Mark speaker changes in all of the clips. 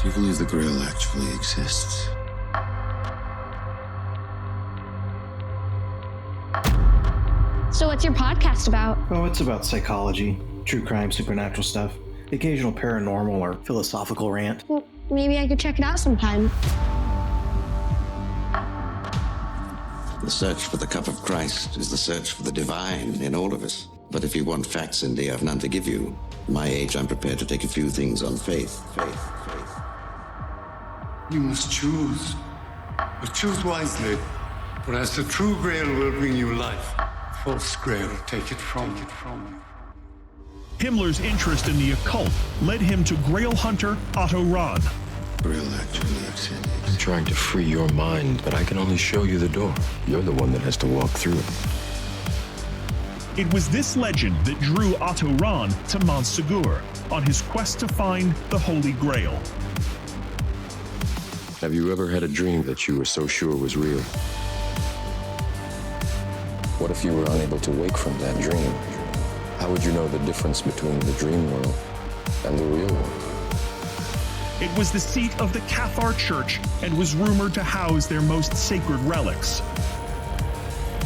Speaker 1: Do you believe the Grail actually exists?
Speaker 2: So what's your podcast about?
Speaker 3: Oh, it's about psychology, true crime, supernatural stuff, occasional paranormal or philosophical rant.
Speaker 2: Well, maybe I could check it out sometime.
Speaker 4: The search for the cup of Christ is the search for the divine in all of us. But if you want facts, Cindy, I've none to give you. At my age, I'm prepared to take a few things on faith.
Speaker 1: You must choose. But choose wisely. For as the true Grail will bring you life, false Grail take it from you.
Speaker 5: Himmler's interest in the occult led him to Grail Hunter Otto Rahn.
Speaker 1: Grail actually exists.
Speaker 6: I'm trying to free your mind, but I can only show you the door. You're the one that has to walk through it.
Speaker 5: It was this legend that drew Otto Rahn to Montségur on his quest to find the Holy Grail.
Speaker 6: Have you ever had a dream that you were so sure was real? What if you were unable to wake from that dream? How would you know the difference between the dream world and the real world?
Speaker 5: It was the seat of the Cathar Church and was rumored to house their most sacred relics.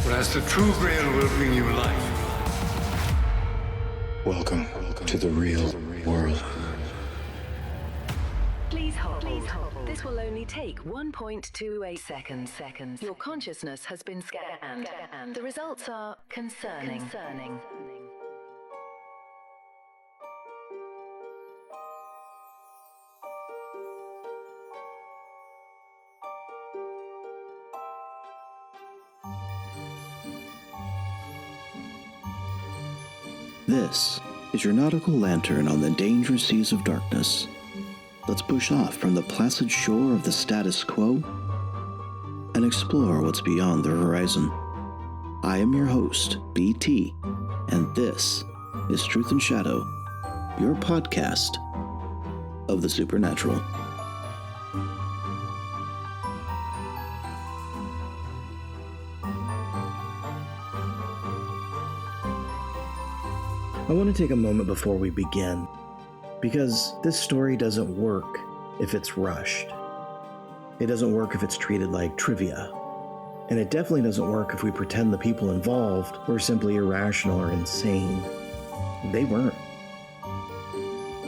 Speaker 1: For as the true Grail will bring you life.
Speaker 6: Welcome to the real world.
Speaker 7: Please hold. This will only take 1.28 seconds. Your consciousness has been scanned. The results are concerning.
Speaker 8: This is your nautical lantern on the dangerous seas of darkness. Let's push off from the placid shore of the status quo and explore what's beyond the horizon. I am your host, BT, and this is Truth and Shadow, your podcast of the supernatural. I want to take a moment before we begin, because this story doesn't work if it's rushed. It doesn't work if it's treated like trivia. And it definitely doesn't work if we pretend the people involved were simply irrational or insane. They weren't.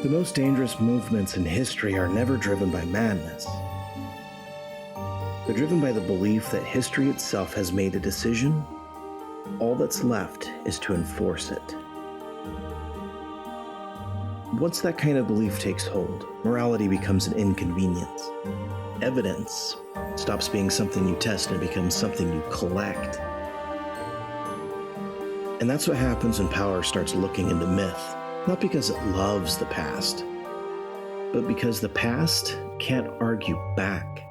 Speaker 8: The most dangerous movements in history are never driven by madness. They're driven by the belief that history itself has made a decision. All that's left is to enforce it. Once that kind of belief takes hold, morality becomes an inconvenience. Evidence stops being something you test and becomes something you collect. And that's what happens when power starts looking into myth, not because it loves the past, but because the past can't argue back.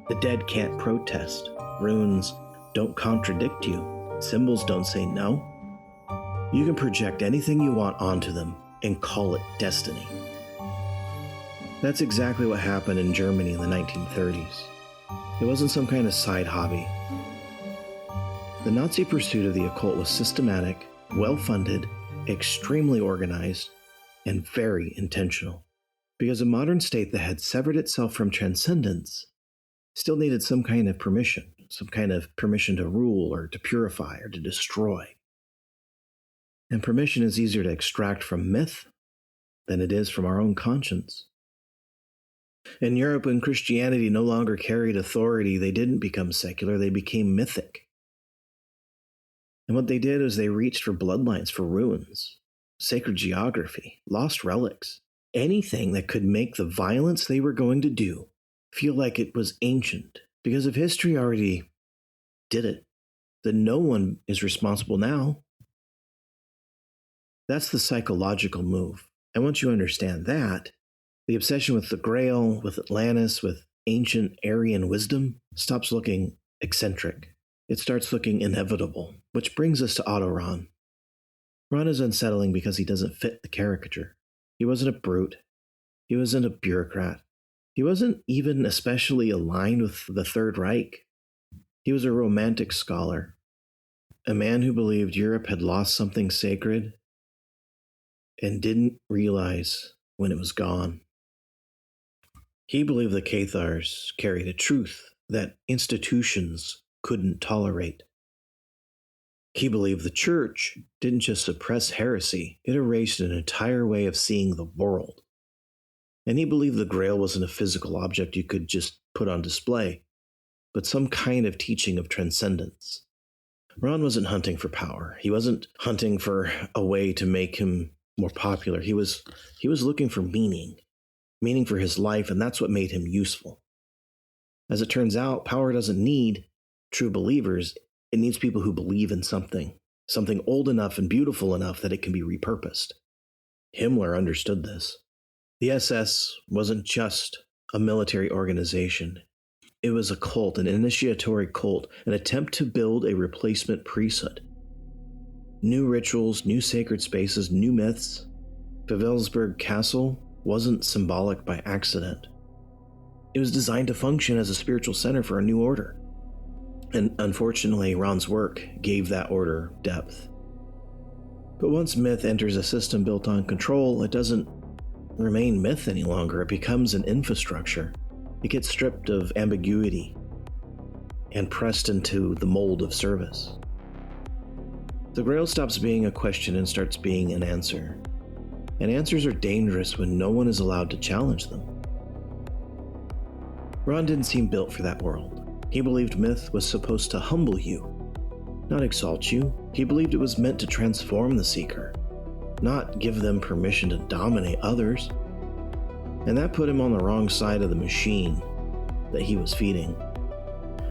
Speaker 8: The dead can't protest. Runes don't contradict you. Symbols don't say no. You can project anything you want onto them and call it destiny. That's exactly what happened in Germany in the 1930s. It wasn't some kind of side hobby. The Nazi pursuit of the occult was systematic, well-funded, extremely organized, and very intentional. Because a modern state that had severed itself from transcendence still needed some kind of permission to rule or to purify or to destroy. And permission is easier to extract from myth than it is from our own conscience. In Europe, when Christianity no longer carried authority, they didn't become secular, they became mythic. And what they did is they reached for bloodlines, for ruins, sacred geography, lost relics, anything that could make the violence they were going to do feel like it was ancient. Because if history already did it, then no one is responsible now. That's the psychological move. And once you understand that, the obsession with the Grail, with Atlantis, with ancient Aryan wisdom stops looking eccentric. It starts looking inevitable, which brings us to Otto Rahn. Rahn is unsettling because he doesn't fit the caricature. He wasn't a brute. He wasn't a bureaucrat. He wasn't even especially aligned with the Third Reich. He was a romantic scholar, a man who believed Europe had lost something sacred and didn't realize when it was gone. He believed the Cathars carried a truth that institutions couldn't tolerate. He believed the church didn't just suppress heresy, it erased an entire way of seeing the world. And he believed the Grail wasn't a physical object you could just put on display, but some kind of teaching of transcendence. Rahn wasn't hunting for power. He wasn't hunting for a way to make him more popular. He was looking for meaning for his life, and that's what made him useful. As it turns out, power doesn't need true believers. It needs people who believe in something old enough and beautiful enough that it can be repurposed. Himmler understood this. The SS wasn't just a military organization. It was a cult, an initiatory cult, an attempt to build a replacement priesthood. New rituals, new sacred spaces, new myths. Wewelsburg Castle wasn't symbolic by accident. It was designed to function as a spiritual center for a new order. And unfortunately, Rahn's work gave that order depth. But once myth enters a system built on control, it doesn't remain myth any longer. It becomes an infrastructure. It gets stripped of ambiguity and pressed into the mold of service. The Grail stops being a question and starts being an answer. And answers are dangerous when no one is allowed to challenge them. Rahn didn't seem built for that world. He believed myth was supposed to humble you, not exalt you. He believed it was meant to transform the seeker, not give them permission to dominate others. And that put him on the wrong side of the machine that he was feeding.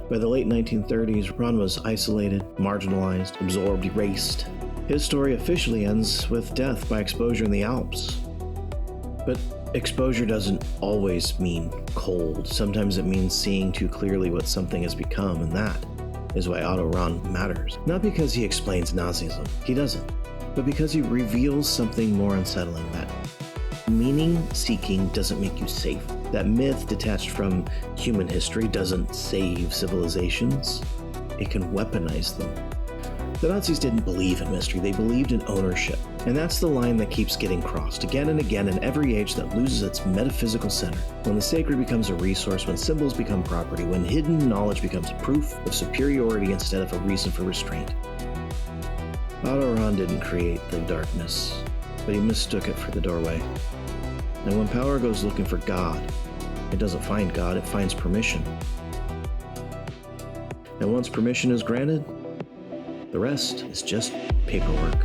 Speaker 8: By the late 1930s, Rahn was isolated, marginalized, absorbed, erased. His story officially ends with death by exposure in the Alps. But exposure doesn't always mean cold. Sometimes it means seeing too clearly what something has become, and that is why Otto Rahn matters. Not because he explains Nazism, he doesn't, but because he reveals something more unsettling, that meaning-seeking doesn't make you safe. That myth detached from human history doesn't save civilizations, it can weaponize them. The Nazis didn't believe in mystery, they believed in ownership. And that's the line that keeps getting crossed again and again in every age that loses its metaphysical center. When the sacred becomes a resource, when symbols become property, when hidden knowledge becomes proof of superiority instead of a reason for restraint. Otto Rahn didn't create the darkness, but he mistook it for the doorway. And when power goes looking for God, it doesn't find God, it finds permission. And once permission is granted, the rest is just paperwork.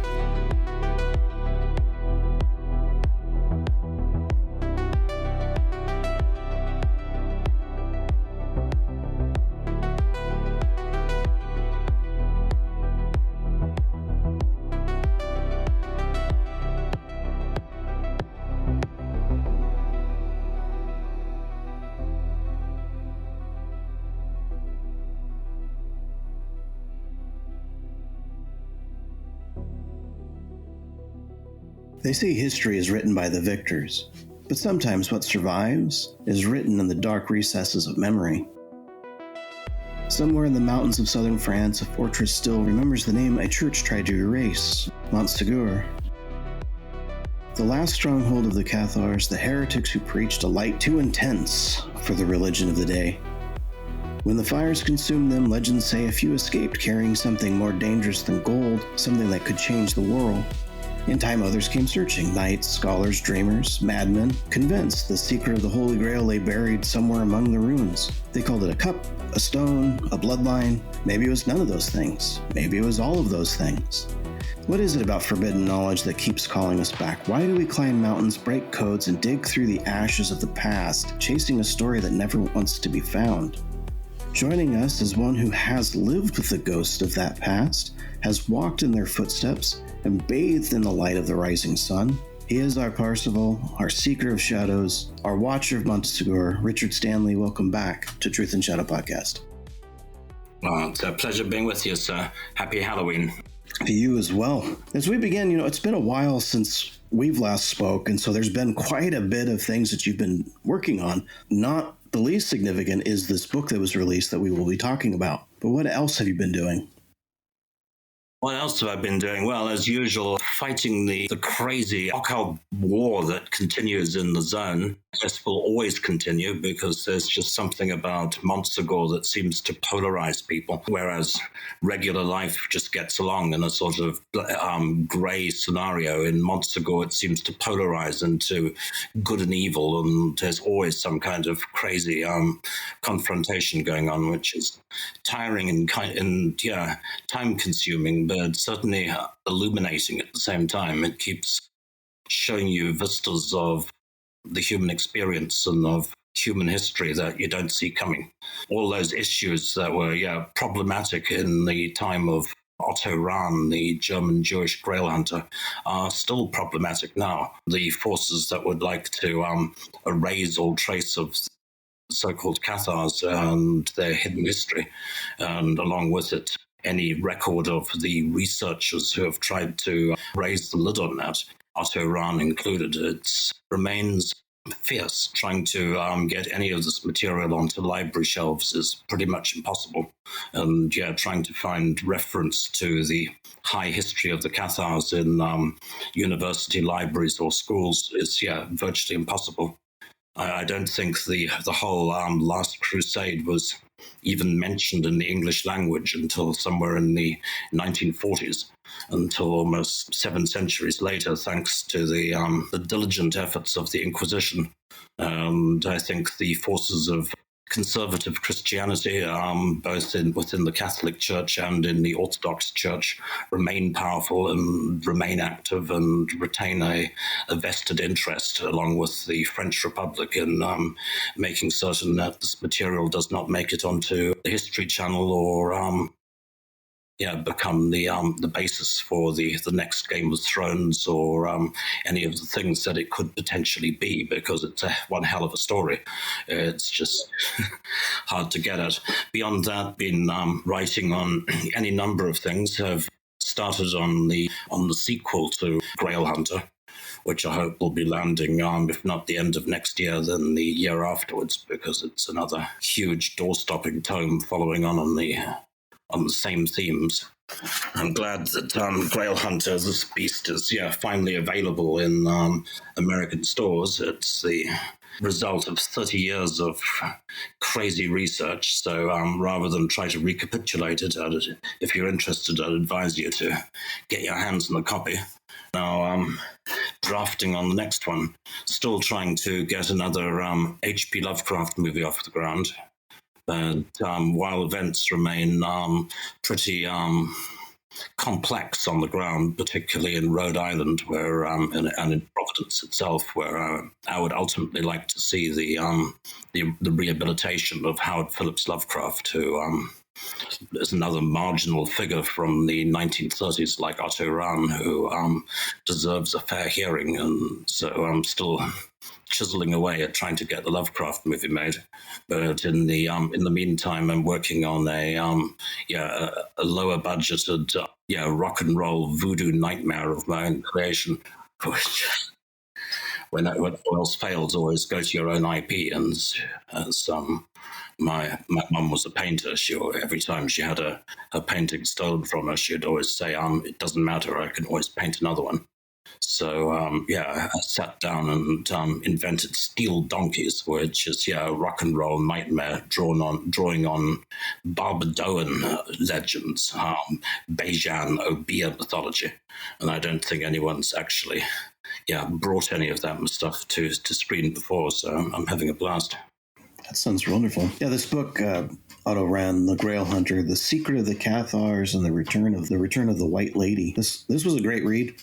Speaker 3: They say history is written by the victors, but sometimes what survives is written in the dark recesses of memory. Somewhere in the mountains of southern France, a fortress still remembers the name a church tried to erase, Montségur. The last stronghold of the Cathars, the heretics who preached a light too intense for the religion of the day. When the fires consumed them, legends say a few escaped carrying something more dangerous than gold, something that could change the world. In time, others came searching, knights, scholars, dreamers, madmen, convinced the secret of the Holy Grail lay buried somewhere among the ruins. They called it a cup, a stone, a bloodline. Maybe it was none of those things. Maybe it was all of those things. What is it about forbidden knowledge that keeps calling us back? Why do we climb mountains, break codes, and dig through the ashes of the past, chasing a story that never wants to be found? Joining us is one who has lived with the ghosts of that past, has walked in their footsteps, and bathed in the light of the rising sun. He is our Parzival, our seeker of shadows, our watcher of Montségur. Richard Stanley, welcome back to Truth and Shadow Podcast.
Speaker 9: Well, it's a pleasure being with you, sir. Happy Halloween.
Speaker 3: To you as well. As we begin, it's been a while since we've last spoke, and so there's been quite a bit of things that you've been working on. Not the least significant is this book that was released that we will be talking about. But what else have you been doing?
Speaker 9: What else have I been doing? Well, as usual, fighting the crazy occult war that continues in the zone. This will always continue because there's just something about Montségur that seems to polarize people, whereas regular life just gets along in a sort of gray scenario. In Montségur, it seems to polarize into good and evil, and there's always some kind of crazy confrontation going on, which is tiring and time-consuming, but certainly illuminating at the same time. It keeps showing you vistas of the human experience and of human history that you don't see coming. All those issues that were problematic in the time of Otto Rahn, the German Jewish Grail Hunter, are still problematic now. The forces that would like to erase all trace of so-called Cathars and their hidden history, and along with it, any record of the researchers who have tried to raise the lid on that, Otto Rahn included. It remains fierce. Trying to get any of this material onto library shelves is pretty much impossible. And trying to find reference to the high history of the Cathars in university libraries or schools is virtually impossible. I don't think the whole Last Crusade was even mentioned in the English language until somewhere in the 1940s, until almost 7 centuries later, thanks to the diligent efforts of the Inquisition. And I think the forces of conservative Christianity, both within the Catholic Church and in the Orthodox Church, remain powerful and remain active and retain a vested interest, along with the French Republic, in making certain that this material does not make it onto the History Channel or become the basis for the next Game of Thrones or any of the things that it could potentially be, because it's one hell of a story. It's just hard to get at. Beyond that, been writing on any number of things. Have started on the sequel to Grail Hunter, which I hope will be landing, if not the end of next year, then the year afterwards, because it's another huge door-stopping tome following on the same themes. I'm glad that Grail Hunter, this beast, is finally available in American stores. It's the result of 30 years of crazy research. So rather than try to recapitulate it, if you're interested, I'd advise you to get your hands on a copy. Now, drafting on the next one, still trying to get another H.P. Lovecraft movie off the ground. But while events remain pretty complex on the ground, particularly in Rhode Island, where and in Providence itself, where I would ultimately like to see the rehabilitation of Howard Phillips Lovecraft, who is another marginal figure from the 1930s, like Otto Rahn, who deserves a fair hearing. And so I'm still chiseling away at trying to get the Lovecraft movie made. But in the meantime, I'm working on a lower budgeted rock and roll voodoo nightmare of my own creation, which when all else fails, always go to your own IP. And as my mum was a painter, every time she had a painting stolen from her, she'd always say, it doesn't matter, I can always paint another one. So, I sat down and invented Steel Donkeys, which is, a rock and roll nightmare drawing on Barbadoan legends, Bajan, Obeah mythology. And I don't think anyone's actually, brought any of that stuff to screen before, so I'm having a blast.
Speaker 3: That sounds wonderful. Yeah, this book, Otto Rahn, The Grail Hunter, The Secret of the Cathars and the Return of the White Lady. This was a great read.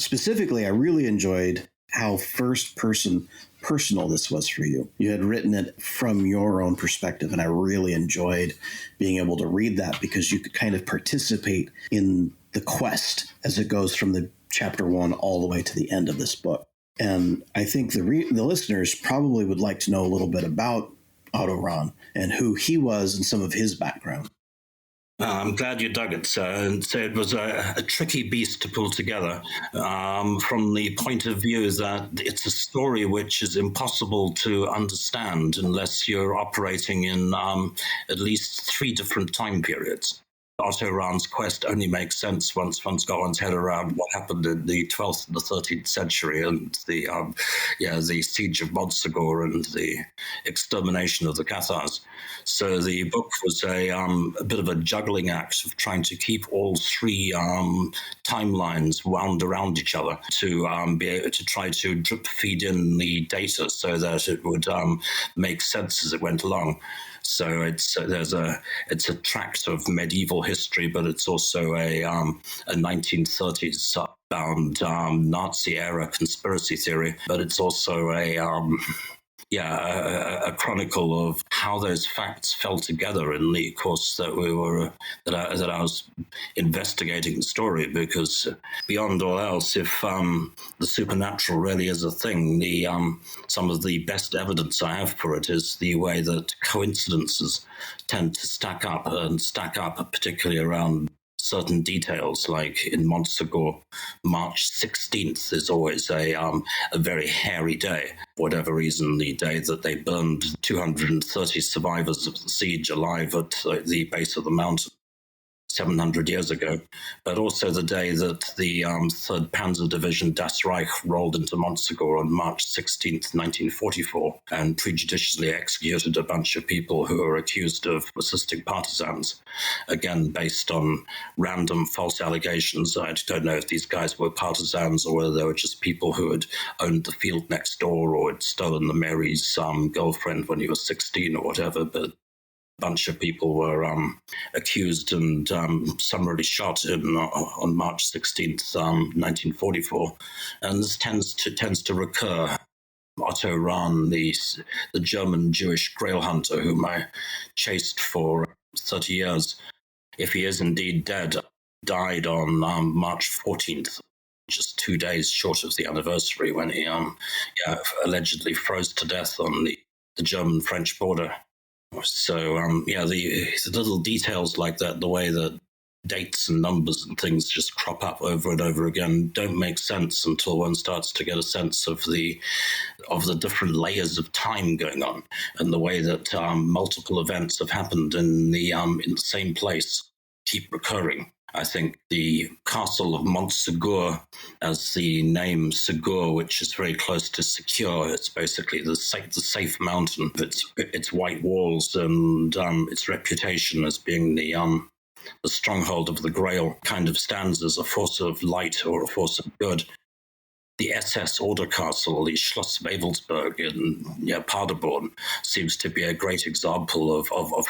Speaker 3: Specifically, I really enjoyed how first-person personal this was for you. You had written it from your own perspective, and I really enjoyed being able to read that because you could kind of participate in the quest as it goes from the chapter 1 all the way to the end of this book. And I think the listeners probably would like to know a little bit about Otto Rahn and who he was and some of his background.
Speaker 9: I'm glad you dug it, sir. And so it was a tricky beast to pull together from the point of view that it's a story which is impossible to understand unless you're operating in at least 3 different time periods. Otto Rahn's quest only makes sense once one's got one's head around what happened in the 12th and the 13th century, and the siege of Montségur and the extermination of the Cathars. So the book was a bit of a juggling act of trying to keep all three timelines wound around each other to be able to try to drip feed in the data so that it would make sense as it went along. So it's a tract of medieval history, but it's also a 1930s bound Nazi era conspiracy theory. But it's also a chronicle of how those facts fell together in the course that I was investigating the story. Because beyond all else, if the supernatural really is a thing, some of the best evidence I have for it is the way that coincidences tend to stack up, particularly around certain details. Like in Montségur, March 16th is always a very hairy day. For whatever reason, the day that they burned 230 survivors of the siege alive at the base of the mountain 700 years ago, but also the day that the 3rd Panzer Division Das Reich rolled into Montségur on March 16th, 1944, and prejudicially executed a bunch of people who were accused of assisting partisans, again based on random false allegations. I don't know if these guys were partisans or whether they were just people who had owned the field next door or had stolen the mayor's girlfriend when he was 16 or whatever, but bunch of people were accused and summarily shot on March 16th, 1944. And this tends to recur. Otto Rahn, the German Jewish Grail Hunter, whom I chased for 30 years, if he is indeed dead, died on March 14th, just 2 days short of the anniversary, when he allegedly froze to death on the German-French border. So, the little details like that, the way that dates and numbers and things just crop up over and over again, don't make sense until one starts to get a sense of the different layers of time going on, and the way that multiple events have happened in the same place keep recurring. I think the castle of Montségur, as the name Ségur, which is very close to secure, it's basically the safe mountain. Its white walls and its reputation as being the stronghold of the Grail kind of stands as a force of light or a force of good. The SS Order Castle, the Schloss Wewelsburg in Paderborn, seems to be a great example of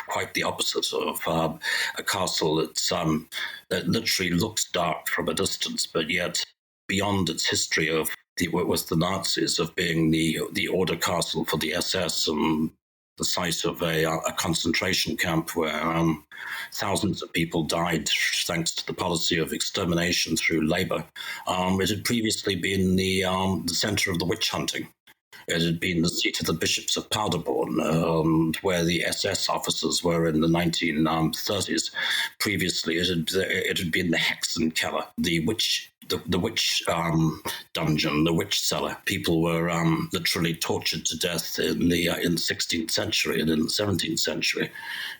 Speaker 9: quite the opposite of a castle that literally looks dark from a distance, but yet beyond its history with the Nazis of being the Order Castle for the SS and the site of a concentration camp where thousands of people died thanks to the policy of extermination through labor. It had previously been the center of the witch hunting. It had been the seat of the bishops of Paderborn, where the SS officers were in the 1930s. Previously, it had been the Hexenkeller, the witch dungeon, the witch cellar. People were literally tortured to death in the 16th century and in the 17th century.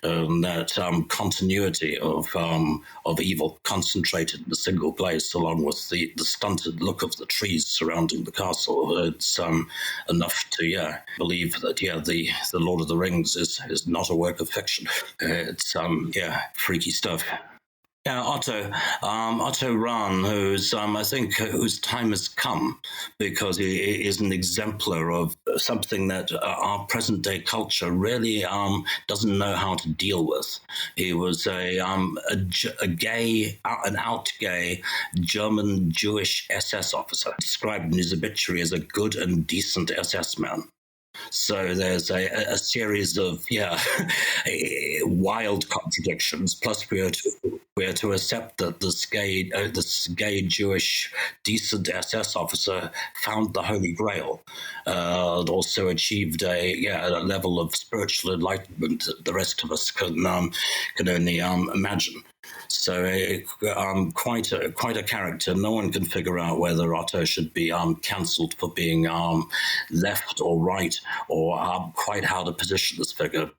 Speaker 9: That continuity of evil concentrated in a single place, along with the stunted look of the trees surrounding the castle, it's enough to believe that the Lord of the Rings is not a work of fiction. It's freaky stuff. Yeah, Otto Rahn, whose time has come, because he is an exemplar of something that our present day culture really doesn't know how to deal with. He was an out gay German Jewish SS officer, described in his obituary as a good and decent SS man. So there's a series of wild contradictions. Plus, we are to accept that this gay Jewish decent SS officer found the Holy Grail, and also achieved a level of spiritual enlightenment that the rest of us can only imagine. So quite a character. No one can figure out whether Otto should be cancelled for being left or right, or quite how to position this figure.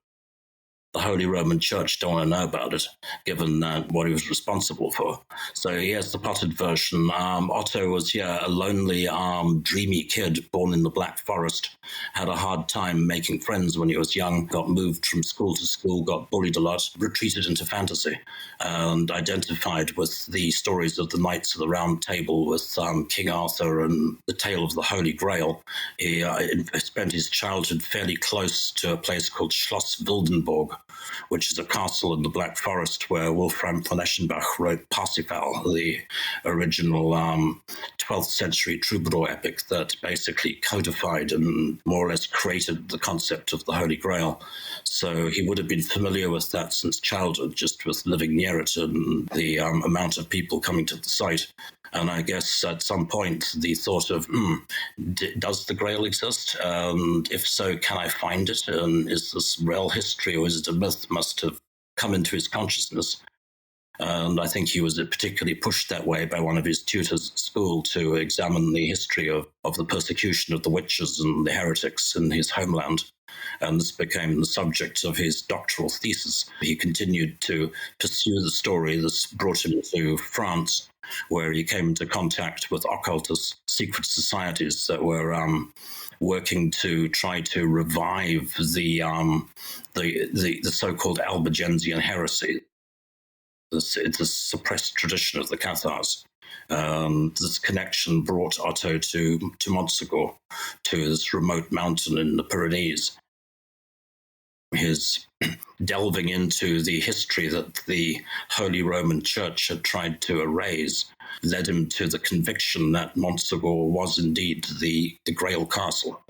Speaker 9: the Holy Roman Church don't want to know about it, given what he was responsible for. So here's the potted version. Otto was, a lonely, dreamy kid born in the Black Forest, had a hard time making friends when he was young, got moved from school to school, got bullied a lot, retreated into fantasy, and identified with the stories of the Knights of the Round Table, with King Arthur and the tale of the Holy Grail. He spent his childhood fairly close to a place called Schloss Wildenborg, which is a castle in the Black Forest where Wolfram von Eschenbach wrote Parsifal, the original 12th century troubadour epic that basically codified and more or less created the concept of the Holy Grail. So he would have been familiar with that since childhood, just with living near it and the amount of people coming to the site. And I guess at some point the thought of, does the Grail exist? And if so, can I find it? And is this real history or is it a myth? Must have come into his consciousness. And I think he was particularly pushed that way by one of his tutors at school to examine the history of the persecution of the witches and the heretics in his homeland. And this became the subject of his doctoral thesis. He continued to pursue the story. This brought him to France, where he came into contact with occultist secret societies that were working to try to revive the so-called Albigensian heresy. It's a suppressed tradition of the Cathars. This connection brought Otto to Montségur, to this remote mountain in the Pyrenees. His delving into the history that the Holy Roman Church had tried to erase led him to the conviction that Montségur was indeed the Grail Castle.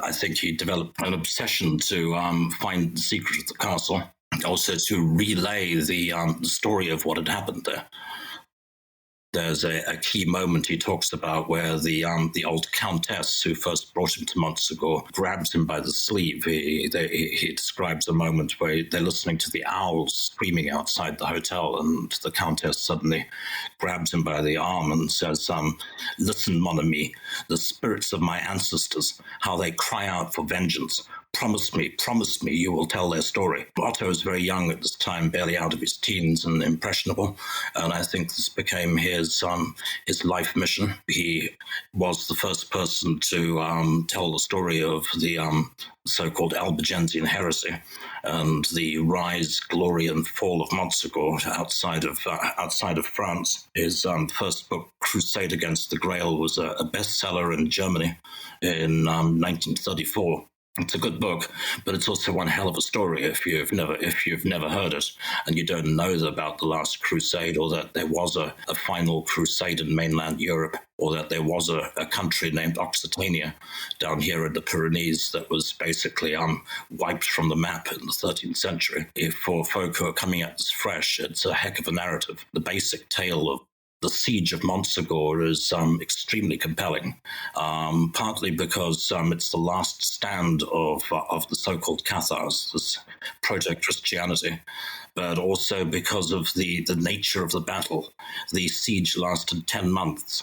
Speaker 9: I think he developed an obsession to find the secret of the castle, also to relay the story of what had happened there. There's a key moment he talks about where the old countess who first brought him to Montségur grabs him by the sleeve. He describes a moment where they're listening to the owls screaming outside the hotel, and the countess suddenly grabs him by the arm and says, "Listen, mon ami, the spirits of my ancestors, how they cry out for vengeance. Promise me you will tell their story." Otto was very young at this time, barely out of his teens and impressionable, and I think this became his life mission. He was the first person to tell the story of the so-called Albigensian heresy and the rise, glory, and fall of Montségur outside of France. His first book, Crusade Against the Grail, was a bestseller in Germany in 1934. It's a good book, but it's also one hell of a story if you've never heard it and you don't know about the Last Crusade, or that there was a final crusade in mainland Europe, or that there was a country named Occitania down here in the Pyrenees that was basically wiped from the map in the 13th century. If for folk who are coming at this fresh, it's a heck of a narrative. The basic tale of the siege of Montségur is extremely compelling, partly because it's the last stand of the so-called Cathars, this proto-Christianity, but also because of the nature of the battle. The siege lasted 10 months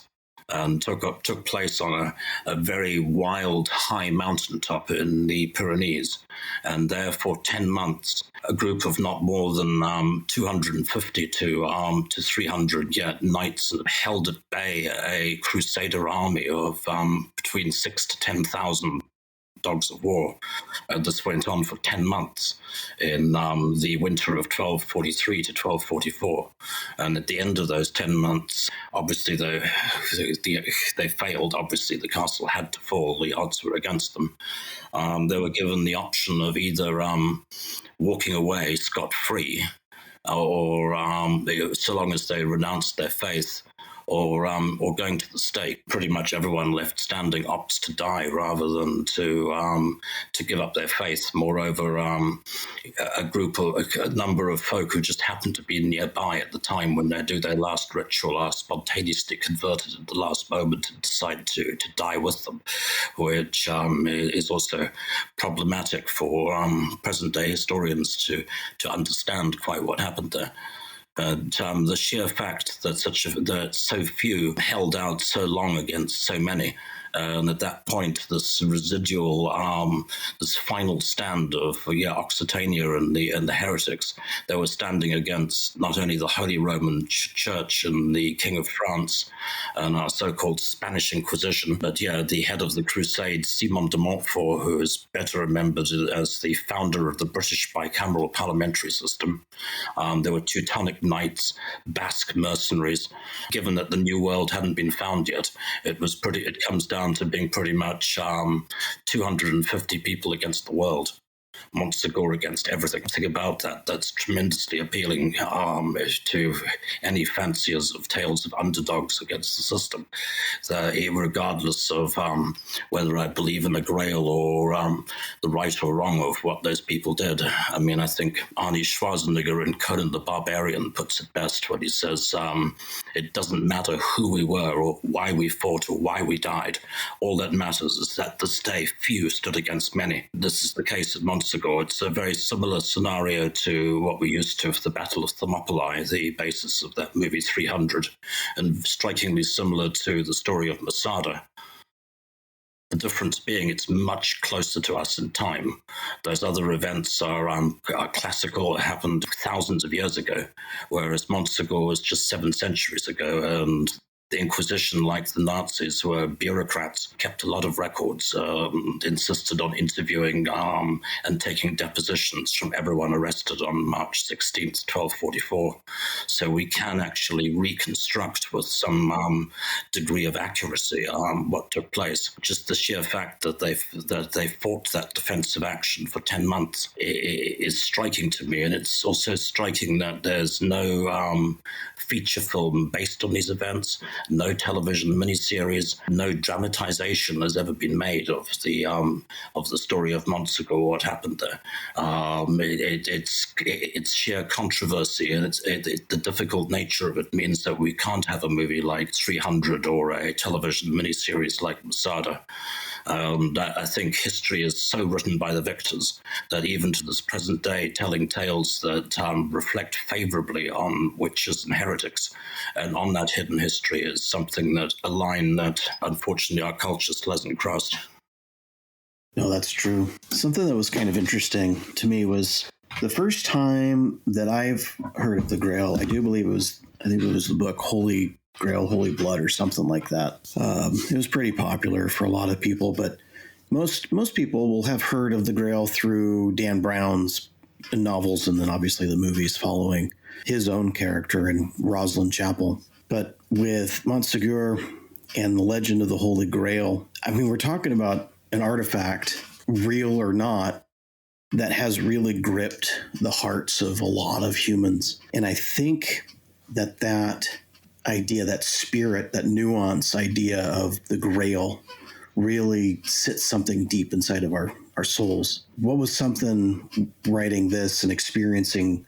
Speaker 9: and took place on a very wild, high mountaintop in the Pyrenees. And there for 10 months, a group of not more than 250 to 300 knights held at bay a crusader army of between 6,000 to 10,000 dogs of war. This went on for 10 months in the winter of 1243 to 1244. And at the end of those 10 months, obviously they failed. Obviously, the castle had to fall. The odds were against them. They were given the option of either walking away scot-free, or so long as they renounced their faith, or going to the stake. Pretty much everyone left standing opts to die rather than to give up their faith. Moreover, a number of folk who just happened to be nearby at the time when they do their last ritual are spontaneously converted at the last moment and decide to die with them, which is also problematic for present-day historians to understand quite what happened there. But the sheer fact that so few held out so long against so many And at that point, this residual, this final stand of Occitania and the heretics, they were standing against not only the Holy Roman Church and the King of France and our so-called Spanish Inquisition, but the head of the Crusades, Simon de Montfort, who is better remembered as the founder of the British bicameral parliamentary system. There were Teutonic knights, Basque mercenaries. Given that the New World hadn't been found yet, it comes down to being pretty much 250 people against the world. Montségur against everything. Think about that. That's tremendously appealing to any fanciers of tales of underdogs against the system, regardless of whether I believe in the Grail or the right or wrong of what those people did. I mean, I think Arnie Schwarzenegger in Conan the Barbarian puts it best when he says, it doesn't matter who we were or why we fought or why we died. All that matters is that this day few stood against many. This is the case at Montségur. It's a very similar scenario to what we used to for the Battle of Thermopylae, the basis of that movie 300, and strikingly similar to the story of Masada. The difference being it's much closer to us in time. Those other events are classical, happened thousands of years ago, whereas Montségur was just 7 centuries ago, and the Inquisition, like the Nazis, were bureaucrats, kept a lot of records, insisted on interviewing and taking depositions from everyone arrested on March 16th, 1244. So we can actually reconstruct with some degree of accuracy what took place. Just the sheer fact that they fought that defensive action for 10 months is striking to me, and it's also striking that there's no feature film based on these events. No television miniseries, no dramatization has ever been made of the story of Montségur, what happened there. It's sheer controversy, and the difficult nature of it means that we can't have a movie like 300 or a television miniseries like Masada. I think history is so written by the victors that even to this present day, telling tales that reflect favorably on witches and heretics and on that hidden history is something a line that unfortunately our culture still hasn't crossed.
Speaker 3: No, that's true. Something that was kind of interesting to me was the first time that I've heard of the Grail. I think it was the book Holy Grail, Holy Blood, or something like that. It was pretty popular for a lot of people, but most people will have heard of the Grail through Dan Brown's novels, and then obviously the movies following his own character in Rosslyn Chapel. But with Montségur and the legend of the Holy Grail, I mean, we're talking about an artifact, real or not, that has really gripped the hearts of a lot of humans. And I think that idea, that spirit, that nuance idea of the Grail really sits something deep inside of our souls. What was something writing this and experiencing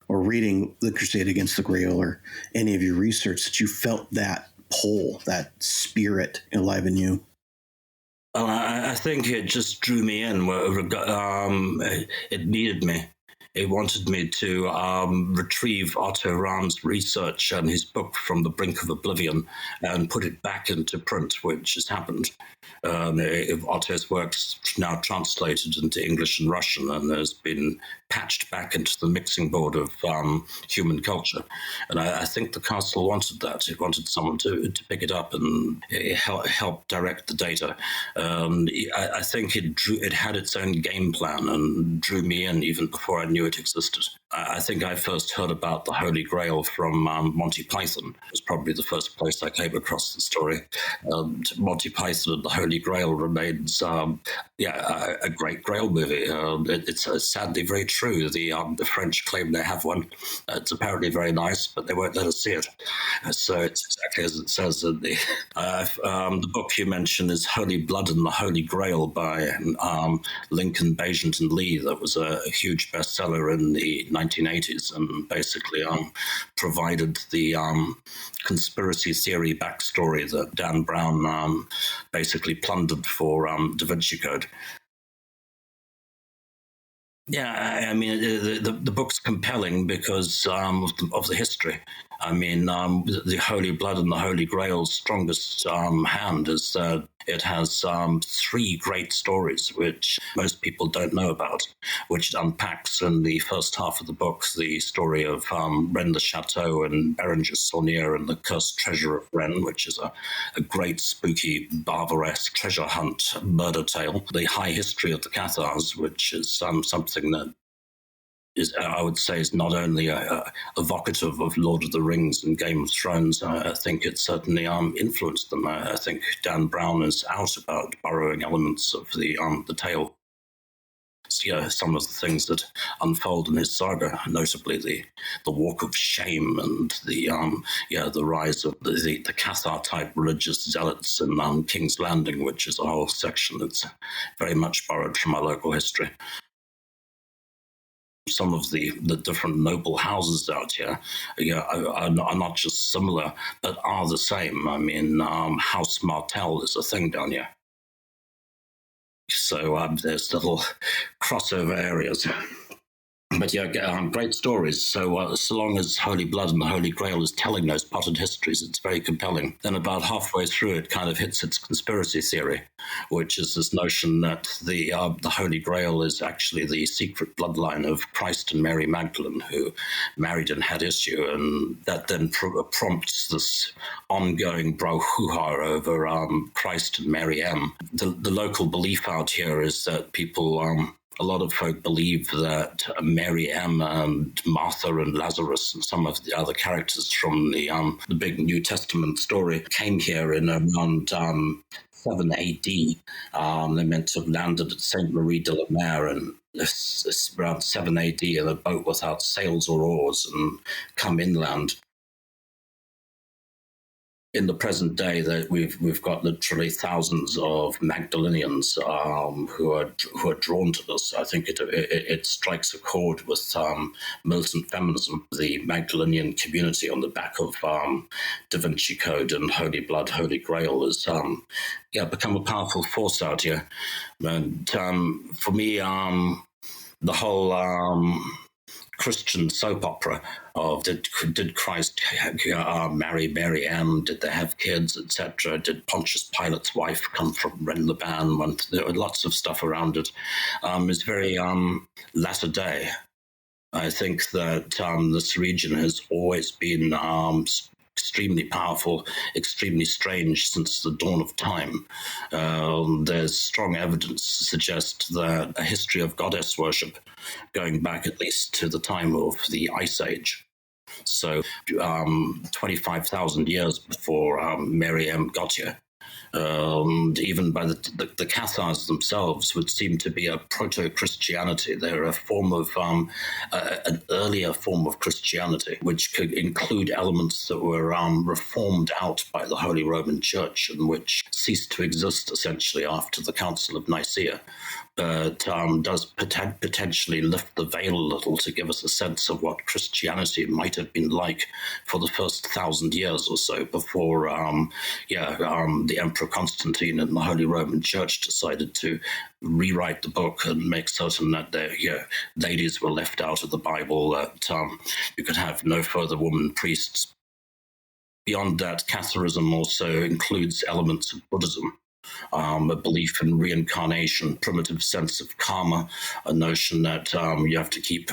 Speaker 3: or reading The Crusade Against the Grail or any of your research that you felt that pull, that spirit alive in you?
Speaker 9: Well, I think it just drew me in. It needed me. It wanted me to retrieve Otto Rahn's research and his book from the brink of oblivion and put it back into print, which has happened. Otto's work's now translated into English and Russian and has been patched back into the mixing board of human culture. And I think the castle wanted that. It wanted someone to pick it up and help direct the data. I think it had its own game plan and drew me in even before I knew it existed. I think I first heard about the Holy Grail from Monty Python. It was probably the first place I came across the story. Monty Python and the Holy Grail remains a great Grail movie. It's sadly very true. The French claim they have one. It's apparently very nice, but they won't let us see it. So it's exactly as it says in the book you mentioned is Holy Blood and the Holy Grail by Lincoln, Bagent and Lee. That was a huge bestseller in the 1980s and basically provided the conspiracy theory backstory that Dan Brown basically plundered for Da Vinci Code. Yeah, I mean, the book's compelling because of the history. I mean, the Holy Blood and the Holy Grail's strongest hand is that It has three great stories which most people don't know about, which it unpacks in the first half of the book, the story of Rennes le Chateau and Berenger Saunier and the Cursed Treasure of Rennes, which is a great spooky Barbaresque treasure hunt murder tale. The High History of the Cathars, which is something that is, I would say, is not only evocative of Lord of the Rings and Game of Thrones. I think it certainly influenced them. I think Dan Brown is out about borrowing elements of the tale. So, yeah, some of the things that unfold in his saga, notably the Walk of Shame and the rise of the Cathar type religious zealots in King's Landing, which is a whole section that's very much borrowed from our local history. Some of the different noble houses out here are not just similar, but are the same. I mean, House Martel is a thing down here. So there's little crossover areas. But yeah, great stories. So long as Holy Blood and the Holy Grail is telling those potted histories, it's very compelling. Then about halfway through, it kind of hits its conspiracy theory, which is this notion that the Holy Grail is actually the secret bloodline of Christ and Mary Magdalene, who married and had issue, and that then prompts this ongoing brouhaha over Christ and Mary M. The local belief out here is that people... a lot of folk believe that Mary M. and Martha and Lazarus and some of the other characters from the big New Testament story came here in around 7 A.D. They meant to have landed at Sainte Marie de la Mer and around 7 A.D. in a boat without sails or oars and come inland. In the present day, that we've got literally thousands of Magdalenians who are drawn to this. I think it strikes a chord with militant feminism. The Magdalenian community on the back of Da Vinci Code and Holy Blood, Holy Grail has become a powerful force out here. And for me, the whole Christian soap opera of did Christ marry Mary M? Did they have kids, etc.? Did Pontius Pilate's wife come from Rennes-le-Ban? There were lots of stuff around it. It's very latter day. I think that this region has always been extremely powerful, extremely strange since the dawn of time. There's strong evidence to suggest that a history of goddess worship going back at least to the time of the Ice Age. So 25,000 years before Mary M. got here. Even by the Cathars themselves would seem to be a proto-Christianity. They're a form of an earlier form of Christianity, which could include elements that were reformed out by the Holy Roman Church and which ceased to exist essentially after the Council of Nicaea. But does potentially lift the veil a little to give us a sense of what Christianity might have been like for the first 1,000 years or so before, the Emperor Constantine and the Holy Roman Church decided to rewrite the book and make certain that ladies were left out of the Bible, that you could have no further woman priests. Beyond that, Catharism also includes elements of Buddhism. A belief in reincarnation, primitive sense of karma, a notion that you have to keep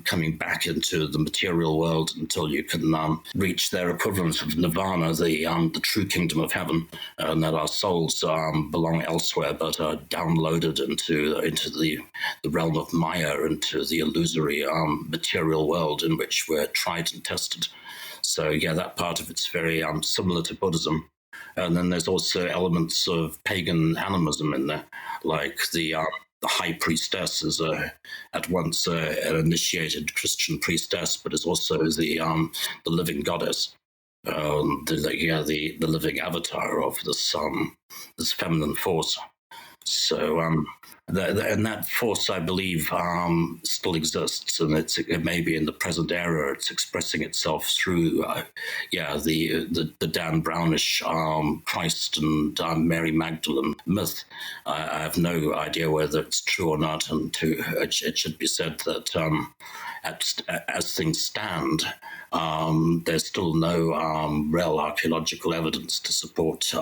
Speaker 9: coming back into the material world until you can reach their equivalent of nirvana, the true kingdom of heaven, and that our souls belong elsewhere but are downloaded into the realm of Maya, into the illusory material world in which we're tried and tested. So yeah, that part of it's very similar to Buddhism. And then there's also elements of pagan animism in there, like the high priestess is at once an initiated Christian priestess, but is also the living goddess, the living avatar of this feminine force. So and that force, I believe, still exists, and it may be in the present era. It's expressing itself through, the Dan Brownish Christ and Mary Magdalene myth. I have no idea whether it's true or not, and it should be said that as things stand, there's still no real archaeological evidence to support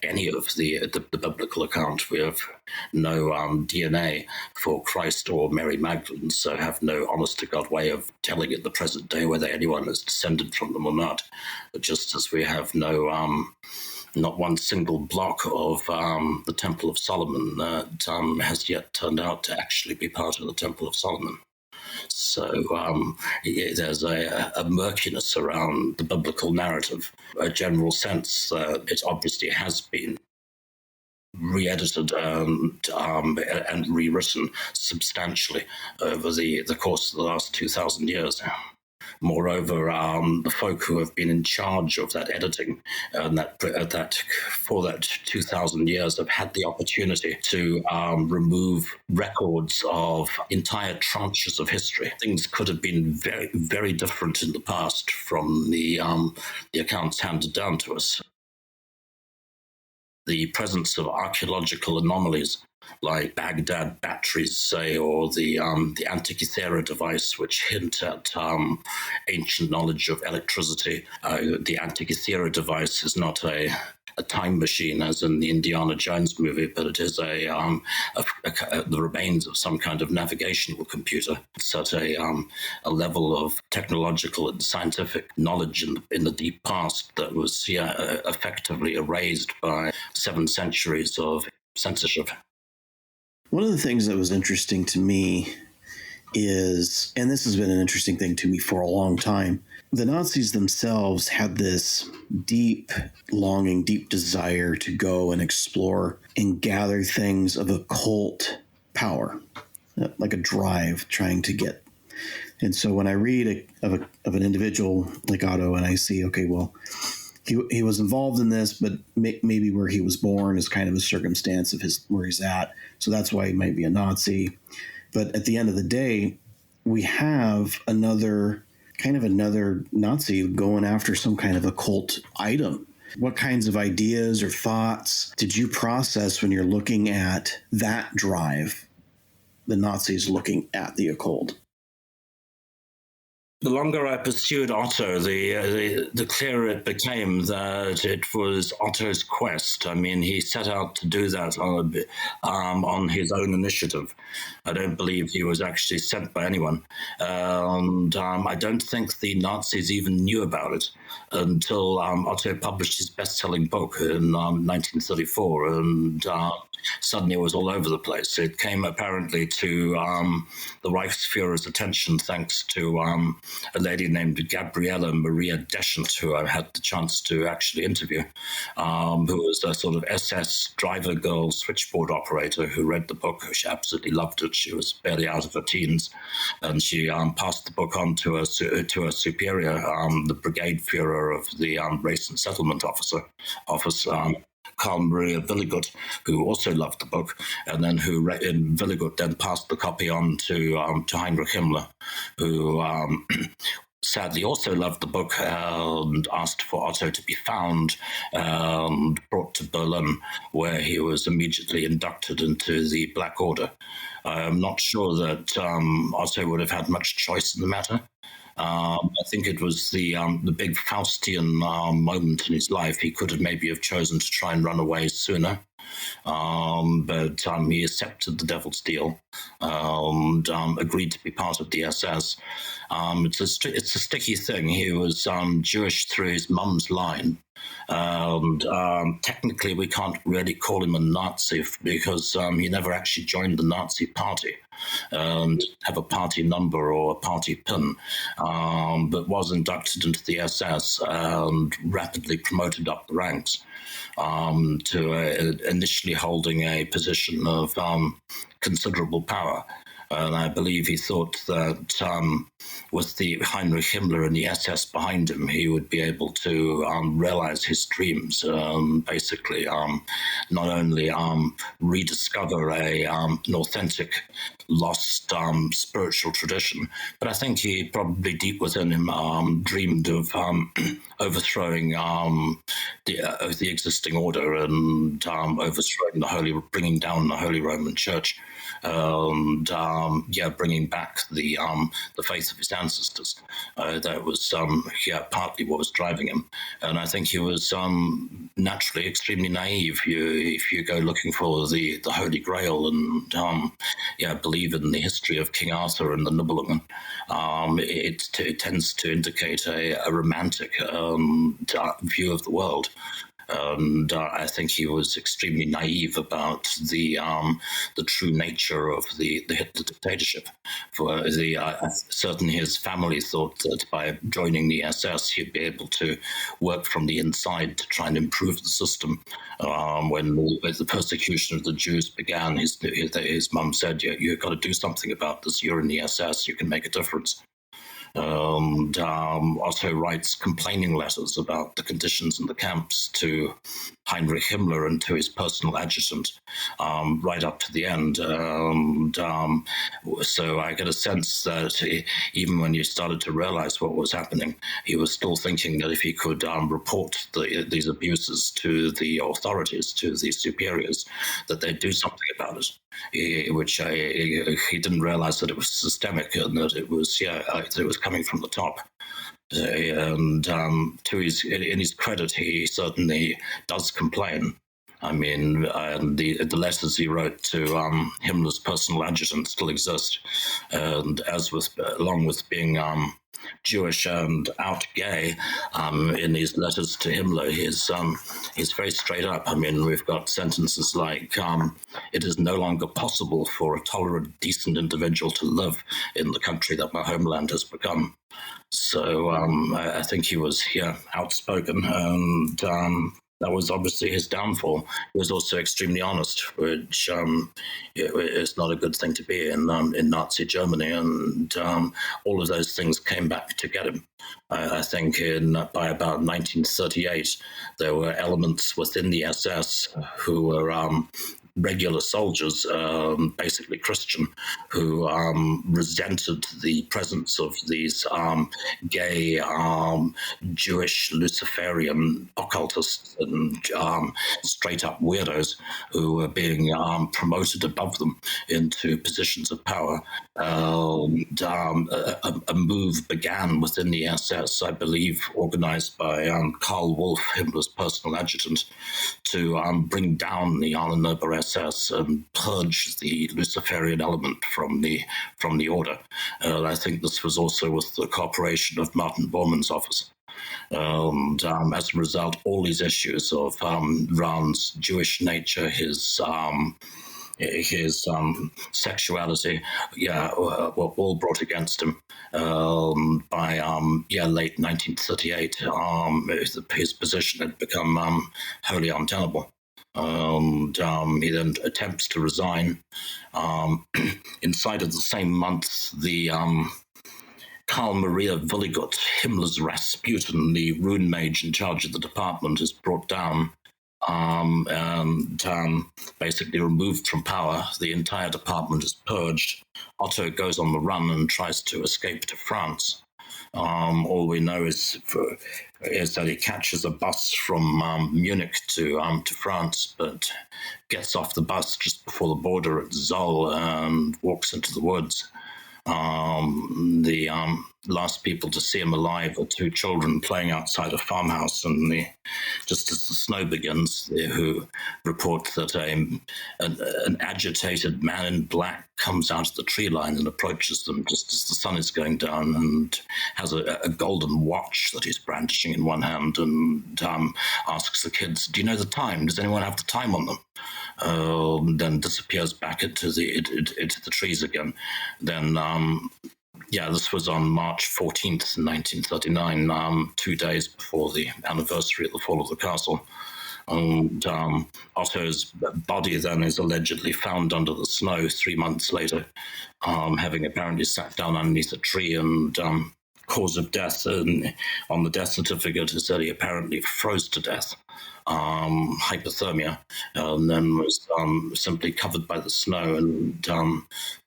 Speaker 9: any of the biblical account. We have no DNA for Christ or Mary Magdalene, so have no honest-to-God way of telling at the present day whether anyone is descended from them or not, just as we have no not one single block of the Temple of Solomon that has yet turned out to actually be part of the Temple of Solomon. So there's a murkiness around the biblical narrative, a general sense that it obviously has been re-edited and rewritten substantially over the course of the last 2,000 years. Moreover, the folk who have been in charge of that editing and that for that 2,000 years have had the opportunity to remove records of entire tranches of history. Things could have been very, very different in the past from the accounts handed down to us. The presence of archaeological anomalies like Baghdad batteries, say, or the Antikythera device, which hint at ancient knowledge of electricity. The Antikythera device is not a time machine, as in the Indiana Jones movie, but it is the remains of some kind of navigational computer. It's at a level of technological and scientific knowledge in the deep past that was effectively erased by 7 centuries of censorship.
Speaker 3: One of the things that was interesting to me is, and this has been an interesting thing to me for a long time, the Nazis themselves had this deep longing, deep desire to go and explore and gather things of occult power, like a drive trying to get. And so when I read of an individual like Otto and I see, okay, well, he was involved in this, but maybe where he was born is kind of a circumstance of where he's at. So that's why he might be a Nazi. But at the end of the day, we have another Nazi going after some kind of occult item. What kinds of ideas or thoughts did you process when you're looking at that drive, the Nazis looking at the occult?
Speaker 9: The longer I pursued Otto, the clearer it became that it was Otto's quest. I mean, he set out to do that on his own initiative. I don't believe he was actually sent by anyone. And I don't think the Nazis even knew about it until Otto published his best-selling book in 1934, and suddenly it was all over the place. It came apparently to the Reichsfuhrer's attention thanks to a lady named Gabriela Maria Deschamps, who I had the chance to actually interview, who was a sort of SS driver girl switchboard operator who read the book. She absolutely loved it. She was barely out of her teens, and she passed the book on to her superior, the brigade Führer of the Race and Settlement Office, Karl Maria Willigut, who also loved the book, and then Willigut then passed the copy on to Heinrich Himmler, who sadly also loved the book and asked for Otto to be found and brought to Berlin, where he was immediately inducted into the Black Order. I'm not sure that Otto would have had much choice in the matter. I think it was the big Faustian moment in his life. He could have maybe chosen to try and run away sooner, but he accepted the devil's deal and agreed to be part of the SS. It's a sticky thing. He was Jewish through his mum's line, and technically we can't really call him a Nazi because he never actually joined the Nazi party and have a party number or a party pin, but was inducted into the SS and rapidly promoted up the ranks to initially holding a position of considerable power. And I believe he thought that with the Heinrich Himmler and the SS behind him, he would be able to realize his dreams, basically not only rediscover an authentic lost spiritual tradition, but I think he probably deep within him dreamed of overthrowing the existing order and overthrowing bringing down the Holy Roman Church, and bringing back the faith of his ancestors. That was partly what was driving him, and I think he was naturally extremely naive. If you go looking for the Holy Grail and believe in the history of King Arthur and the Nibelungen, it tends to indicate a romantic view of the world. And I think he was extremely naive about the true nature of the Hitler dictatorship. For certainly his family thought that by joining the SS, he'd be able to work from the inside to try and improve the system. When the persecution of the Jews began, his mum said, "You've got to do something about this. You're in the SS. You can make a difference." Otto writes complaining letters about the conditions in the camps to Heinrich Himmler and to his personal adjutant right up to the end. So I get a sense that even when you started to realize what was happening, he was still thinking that if he could report these abuses to the authorities, to the superiors, that they'd do something about it. He didn't realize that it was systemic and that it was coming from the top. And in his credit, he certainly does complain. I mean, the letters he wrote to Himmler's personal adjutant still exist, and along with being Jewish and out gay, in his letters to Himmler, he's very straight up. I mean, we've got sentences like, "It is no longer possible for a tolerant, decent individual to live in the country that my homeland has become." So I think he was outspoken, and that was obviously his downfall. He was also extremely honest, which is not a good thing to be in Nazi Germany, and all of those things came back to get him. I think by about 1938, there were elements within the SS who were regular soldiers, basically Christian, who resented the presence of these gay Jewish Luciferian occultists and straight-up weirdos who were being promoted above them into positions of power. A move began within the SS, I believe, organized by Karl Wolff, Himmler's personal adjutant, to bring down the Ahnenerbe SS and purge the Luciferian element from the order. I think this was also with the cooperation of Martin Bormann's office. And as a result, all these issues of Rahn's Jewish nature, his sexuality, were all brought against him. By late 1938, his position had become wholly untenable. And he then attempts to resign. Inside of the same month, the Karl Maria Willigut, Himmler's Rasputin, the rune mage in charge of the department, is brought down and basically removed from power. The entire department is purged. Otto goes on the run and tries to escape to France. All we know is that he catches a bus from Munich to France, but gets off the bus just before the border at Zoll and walks into the woods. The last people to see him alive are two children playing outside a farmhouse, and just as the snow begins, who report that an agitated man in black comes out of the tree line and approaches them just as the sun is going down, and has a golden watch that he's brandishing in one hand, and asks the kids, "Do you know the time? Does anyone have the time on them?" Then disappears back into the trees again. Then this was on March 14th, 1939, 2 days before the anniversary of the fall of the castle. And Otto's body then is allegedly found under the snow 3 months later, having apparently sat down underneath a tree, and cause of death on the death certificate is that he apparently froze to death, hypothermia, and then was simply covered by the snow, and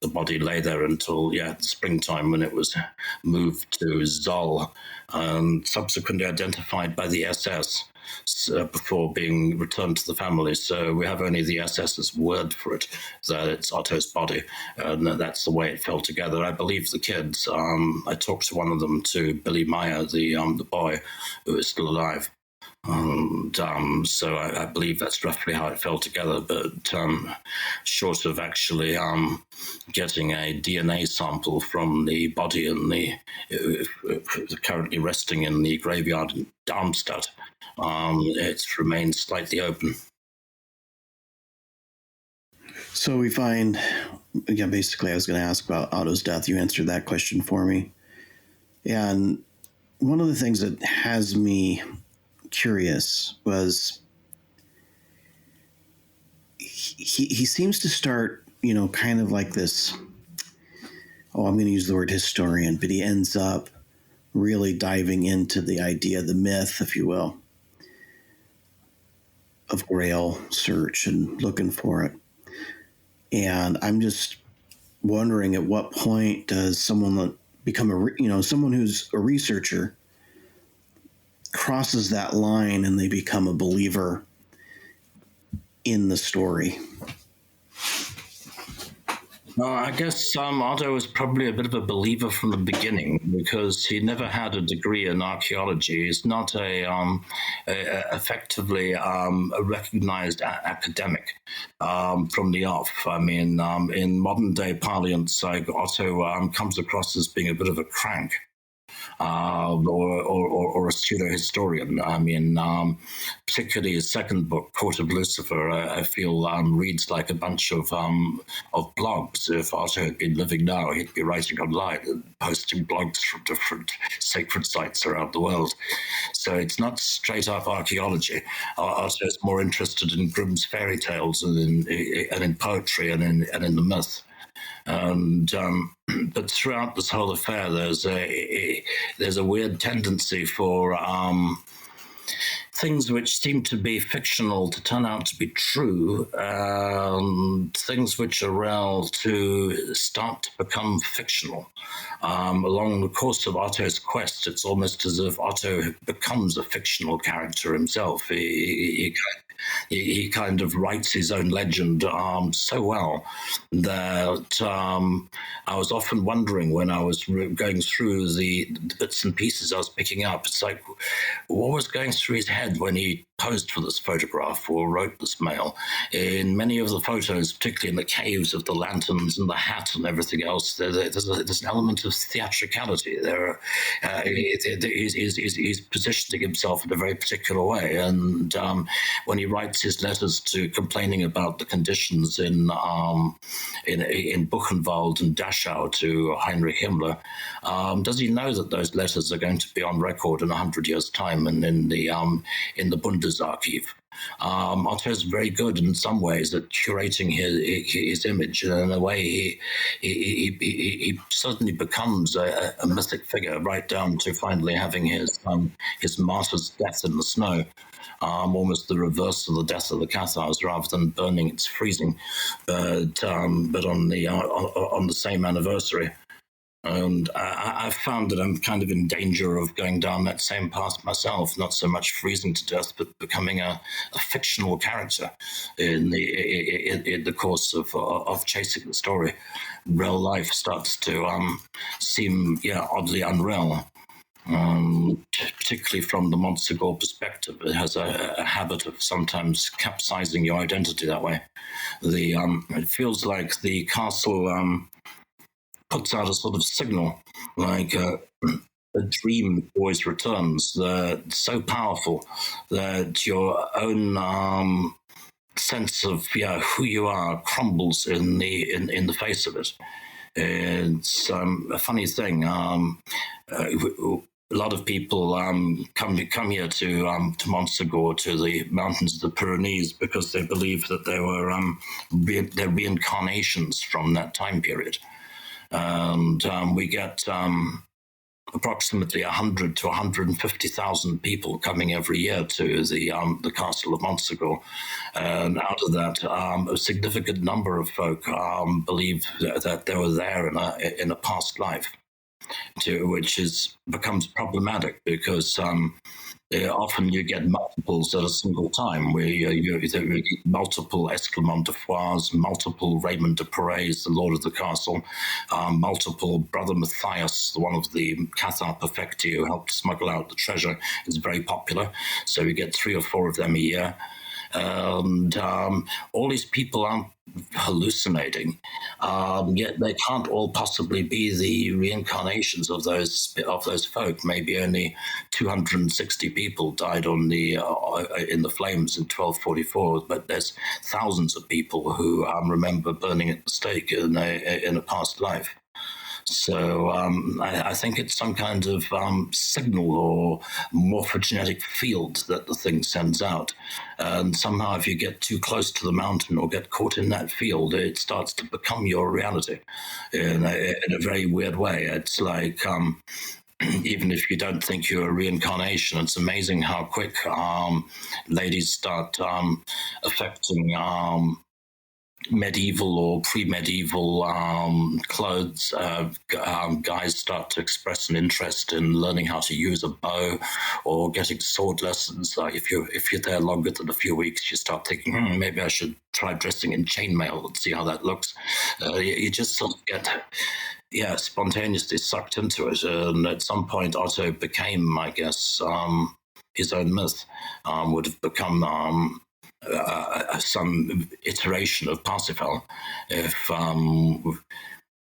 Speaker 9: the body lay there until the springtime, when it was moved to Zoll and subsequently identified by the SS before being returned to the family. So we have only the SS's word for it, that it's Otto's body, and that's the way it fell together. I believe the kids, I talked to one of them, to Billy Meyer, the boy who is still alive. And so I believe that's roughly how it fell together, but short of actually getting a DNA sample from the body and the currently resting in the graveyard in Darmstadt, it's remained slightly open.
Speaker 3: So we find, yeah, basically I was going to ask about Otto's death. You answered that question for me. And one of the things that has me curious was he seems to start, kind of like this, I'm going to use the word historian, but he ends up really diving into the idea, the myth, if you will, of Grail search and looking for it. And I'm just wondering, at what point does someone become someone who's a researcher crosses that line and they become a believer in the story?
Speaker 9: I guess Otto was probably a bit of a believer from the beginning, because he never had a degree in archaeology. He's not effectively a recognized academic from the off. I mean, in modern day parlance, Otto comes across as being a bit of a crank. Or a pseudo-historian. I mean, particularly his second book, Court of Lucifer, I feel reads like a bunch of blogs. If Otto had been living now, he'd be writing online and posting blogs from different sacred sites around the world. So it's not straight-up archaeology. Otto is more interested in Grimm's fairy tales and in poetry and in the myth. And but throughout this whole affair, there's a weird tendency for things which seem to be fictional to turn out to be true, and things which are real to start to become fictional. Along the course of Otto's quest, it's almost as if Otto becomes a fictional character himself. He kind of writes his own legend so well that I was often wondering, when I was going through the bits and pieces I was picking up, it's like, what was going through his head when he posed for this photograph or wrote this mail? In many of the photos, particularly in the caves of the lanterns and the hat and everything else, there's an element of theatricality there. He's positioning himself in a very particular way, and when he writes his letters complaining about the conditions in Buchenwald and Dachau to Heinrich Himmler, does he know that those letters are going to be on record in 100 years' time and in the Bundesarchiv? Otto is very good in some ways at curating his image, and in a way he certainly becomes a mythic figure, right down to finally having his martyr's death in the snow. Almost the reverse of the death of the Cathars. Rather than burning, it's freezing, but on the same anniversary. And I've found that I'm kind of in danger of going down that same path myself, not so much freezing to death, but becoming a fictional character in the course of chasing the story. Real life starts to seem oddly unreal. Particularly from the Montségur perspective, it has a habit of sometimes capsizing your identity that way. It feels like the castle puts out a sort of signal, like a dream always returns. That's so powerful that your own sense of who you are crumbles in the face of it. It's a funny thing. A lot of people come here to Montségur, to the mountains of the Pyrenees, because they believe that they were they're reincarnations from that time period. And we get approximately 100 to 150,000 people coming every year to the castle of Montségur. And out of that, a significant number of folk believe that they were there in a past life, which becomes problematic because often you get multiples at a single time, where you get multiple Esclamont de Foires, multiple Raymond de Perez, the Lord of the Castle, multiple Brother Matthias, one of the Cathar Perfecti who helped smuggle out the treasure, is very popular. So you get 3 or 4 of them a year. And all these people aren't hallucinating, yet they can't all possibly be the reincarnations of those folk. Maybe only 260 people died on the in the flames in 1244, but there's thousands of people who remember burning at the stake in a past life. So I think it's some kind of signal or morphogenetic field that the thing sends out. And somehow if you get too close to the mountain or get caught in that field, it starts to become your reality in a very weird way. It's like... even if you don't think you're a reincarnation, it's amazing how quick ladies start affecting medieval or pre-medieval clothes. Guys start to express an interest in learning how to use a bow or getting sword lessons. If you're there longer than a few weeks, you start thinking, maybe I should try dressing in chainmail and see how that looks. You just sort of get spontaneously sucked into it. And at some point, Otto became, I guess, his own myth, would have become some iteration of Parsifal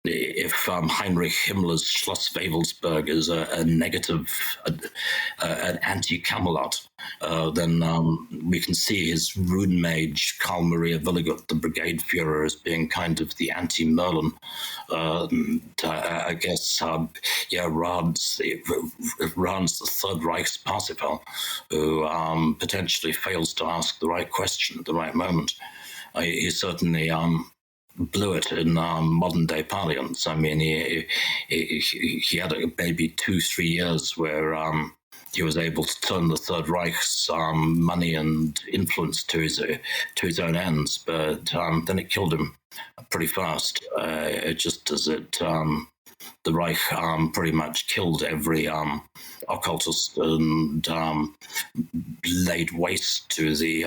Speaker 9: if Heinrich Himmler's Schloss Wavelsberg is a negative, an anti-Camelot, then we can see his rune mage, Karl Maria Willigut, the Brigade Führer, as being kind of the anti-Merlin. I guess, Rahn's the Third Reich's Parsifal, who potentially fails to ask the right question at the right moment. He certainly... blew it in modern day parlance. I mean, he had maybe 2-3 years where he was able to turn the Third Reich's money and influence to his own ends, but then it killed him pretty fast. Just as the Reich pretty much killed every occultist and laid waste to the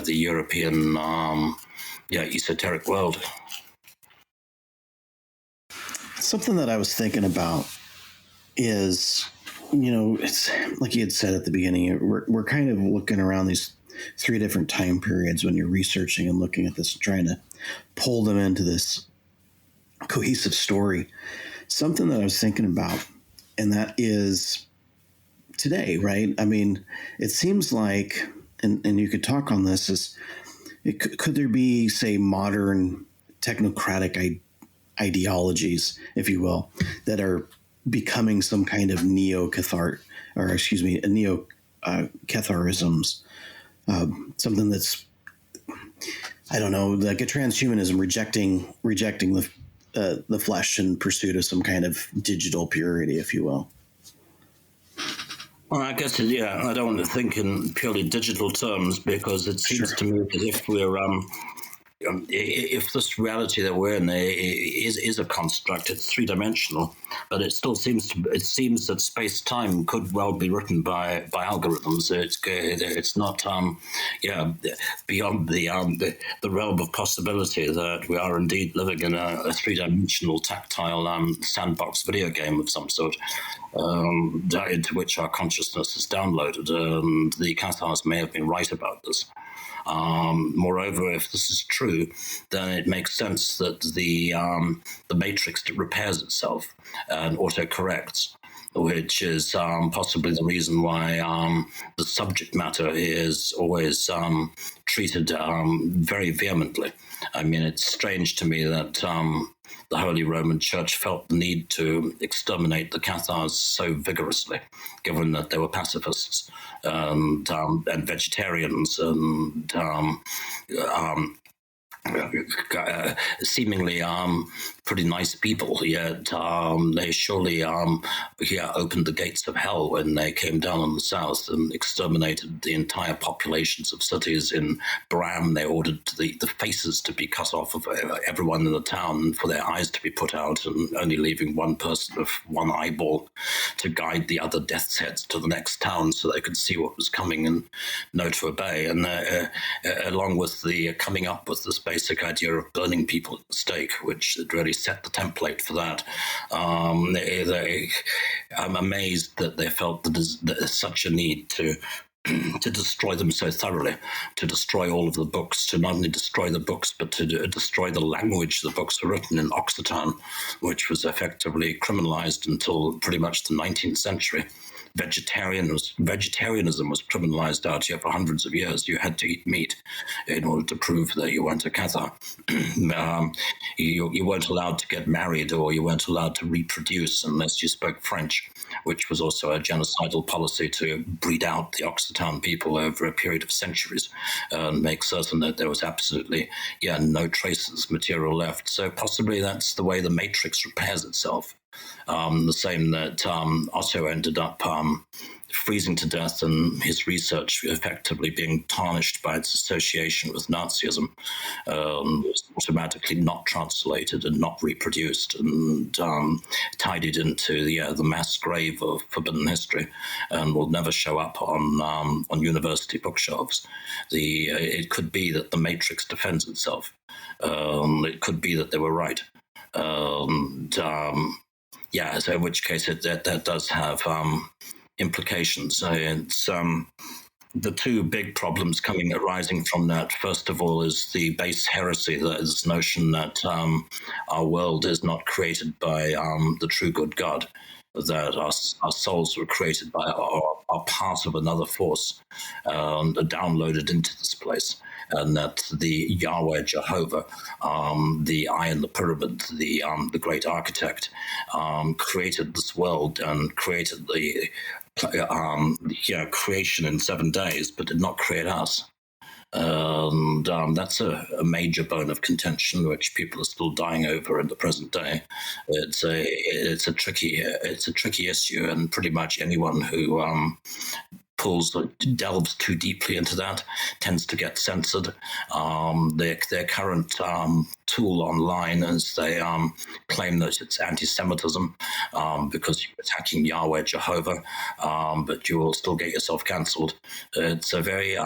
Speaker 9: European esoteric world.
Speaker 3: Something that I was thinking about is, it's like you had said at the beginning, we're kind of looking around these 3 different time periods when you're researching and looking at this and trying to pull them into this cohesive story. Something that I was thinking about, and that is today, right? I mean, it seems like, and you could talk on this, is could there be, say, modern technocratic ideologies, if you will, that are becoming some kind of neo-Catharisms, something that's, I don't know, like a transhumanism rejecting the flesh in pursuit of some kind of digital purity, if you will.
Speaker 9: Well, I guess, I don't want to think in purely digital terms, because it seems to me as if we're if this reality that we're in is a construct, it's 3-dimensional, but it still seems that space-time could well be written by algorithms. It's not beyond the realm of possibility that we are indeed living in a 3-dimensional tactile sandbox video game of some sort, into which our consciousness is downloaded. And the Cathars may have been right about this. Moreover, if this is true, then it makes sense that the matrix repairs itself and auto-corrects, which is possibly the reason why the subject matter is always treated very vehemently. I mean, it's strange to me that the Holy Roman Church felt the need to exterminate the Cathars so vigorously, given that they were pacifists and vegetarians and seemingly pretty nice people, yet they surely opened the gates of hell when they came down on the south and exterminated the entire populations of cities. In Bram, they ordered the faces to be cut off of everyone in the town, for their eyes to be put out, and only leaving one person with one eyeball to guide the other death's heads to the next town so they could see what was coming and know to obey. And along with the coming up with this basic idea of burning people at the stake, which had really set the template for that. I'm amazed that they felt that there's such a need to destroy them so thoroughly, to destroy all of the books, to not only destroy the books, but to destroy the language the books were written in Occitan, which was effectively criminalized until pretty much the 19th century. Vegetarianism was criminalized out here for hundreds of years. You had to eat meat in order to prove that you weren't a Cathar. You weren't allowed to get married, or you weren't allowed to reproduce unless you spoke French, which was also a genocidal policy to breed out the Occitan people over a period of centuries and make certain that there was absolutely no traces material left. So possibly that's the way the Matrix repairs itself. The same that Otto ended up freezing to death, and his research effectively being tarnished by its association with Nazism, was automatically not translated and not reproduced, and tidied into the mass grave of forbidden history, and will never show up on university bookshelves. It could be that the Matrix defends itself. It could be that they were right. So in which case that does have implications. It's the two big problems arising from that. First of all, is the base heresy, that is the notion that our world is not created by the true good God, that our souls were created by are part of another force and are downloaded into this place. And that the Yahweh, Jehovah, the eye in the pyramid, the great architect, created this world and created the creation in 7 days, but did not create us. And that's a major bone of contention, which people are still dying over in the present day. It's a tricky issue, and pretty much anyone who delves too deeply into that tends to get censored. Their current tool online is they claim that it's anti-Semitism because you're attacking Yahweh, Jehovah, but you will still get yourself cancelled. It's very,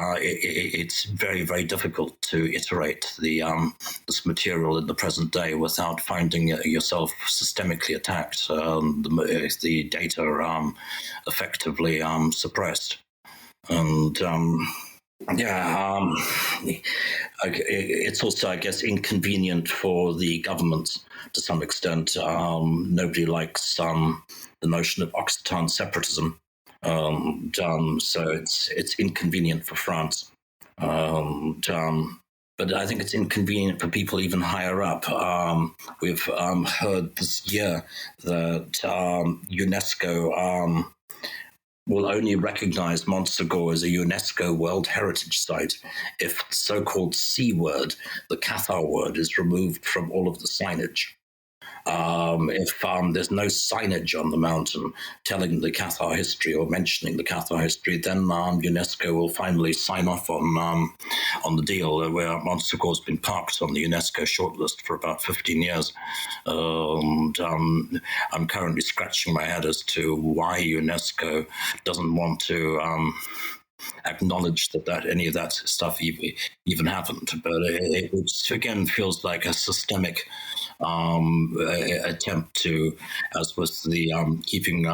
Speaker 9: very difficult to iterate this material in the present day without finding yourself systemically attacked, the data effectively suppressed. And it's also, I guess, inconvenient for the government to some extent. Nobody likes the notion of Occitan separatism, so it's inconvenient for France. But I think it's inconvenient for people even higher up. We've heard this year that UNESCO will only recognize Montségur as a UNESCO World Heritage Site if the so-called C word, the Cathar word, is removed from all of the signage. If there's no signage on the mountain telling the Cathar history or mentioning the Cathar history, then UNESCO will finally sign off on the deal, where Montségur's been parked on the UNESCO shortlist for about 15 years. And I'm currently scratching my head as to why UNESCO doesn't want to acknowledge that any of that stuff even happened. But it again feels like a systemic attempt to, as with the keeping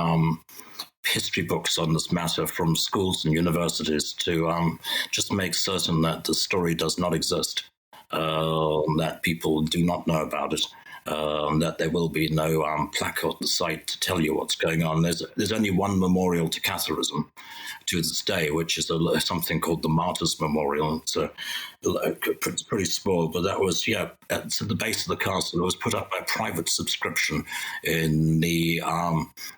Speaker 9: history books on this matter from schools and universities, to just make certain that the story does not exist, that people do not know about it. That there will be no plaque on the site to tell you what's going on. There's only one memorial to Catharism to this day, which is something called the Martyrs Memorial. It's pretty small, but that was at the base of the castle. It was put up by private subscription in the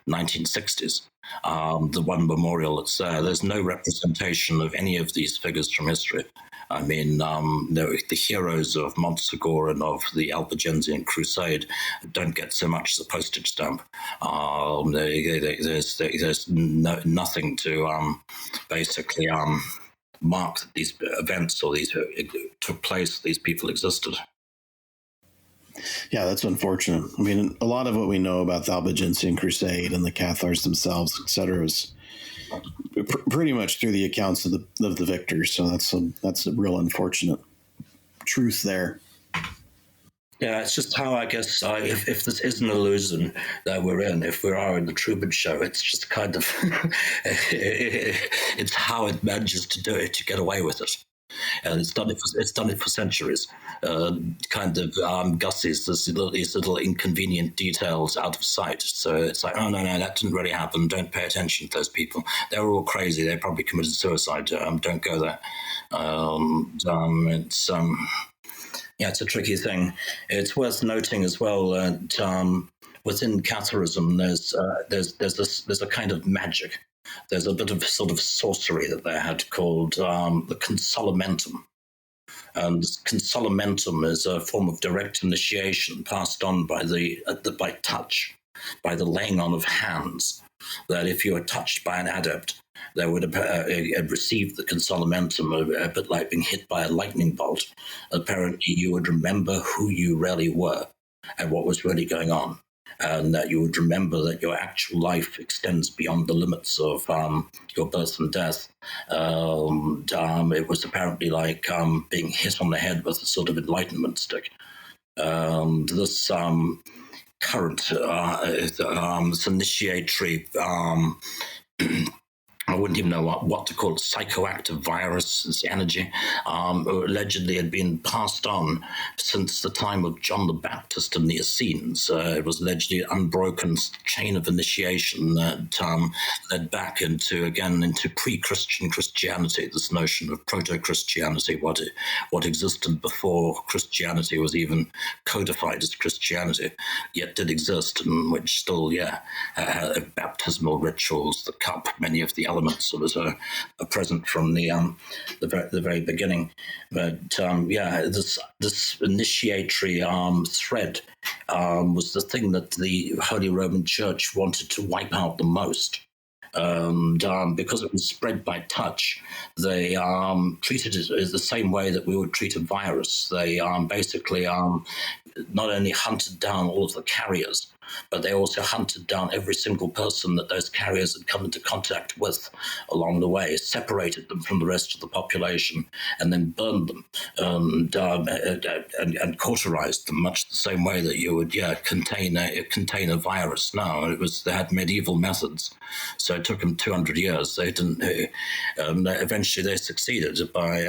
Speaker 9: 1960s. The one memorial that's there. There's no representation of any of these figures from history. I mean, the heroes of Montségur and of the Albigensian Crusade don't get so much as a postage stamp. There's nothing to basically mark that these events or these took place, these people existed.
Speaker 3: Yeah, that's unfortunate. I mean, a lot of what we know about the Albigensian Crusade and the Cathars themselves, etc., is pretty much through the accounts of the victors. So that's a real unfortunate truth there.
Speaker 9: Yeah, it's just how I guess if this is an illusion that we're in, if we are in the Truman Show, it's just kind of it's how it manages to do it, to get away with it. And it's done it for centuries. Kind of gusses these little inconvenient details out of sight. So it's like, oh no, that didn't really happen. Don't pay attention to those people. They were all crazy. They probably committed suicide. Don't go there. It's a tricky thing. It's worth noting as well that within Catharism, there's a kind of magic. There's a bit of sort of sorcery that they had called the consolamentum. And consolamentum is a form of direct initiation passed on by touch, by the laying on of hands. That if you were touched by an adept, they would have received the consolamentum, a bit like being hit by a lightning bolt. Apparently, you would remember who you really were and what was really going on. And that you would remember that your actual life extends beyond the limits of your birth and death. It was apparently like being hit on the head with a sort of enlightenment stick. This current, this initiatory, I wouldn't even know what to call it, psychoactive virus, this energy, allegedly had been passed on since the time of John the Baptist and the Essenes. It was allegedly an unbroken chain of initiation that led back into pre-Christian Christianity, this notion of proto-Christianity, what existed before Christianity was even codified as Christianity, yet did exist, and which still, baptismal rituals, the cup, many of the elements of it are present from the very beginning. But this initiatory thread was the thing that the Holy Roman Church wanted to wipe out the most. And because it was spread by touch, they treated it the same way that we would treat a virus. They basically not only hunted down all of the carriers, but they also hunted down every single person that those carriers had come into contact with along the way, separated them from the rest of the population, and then burned them and cauterized them, much the same way that you would contain a virus now. They had medieval methods, so it took them 200 years. They didn't. Eventually, they succeeded by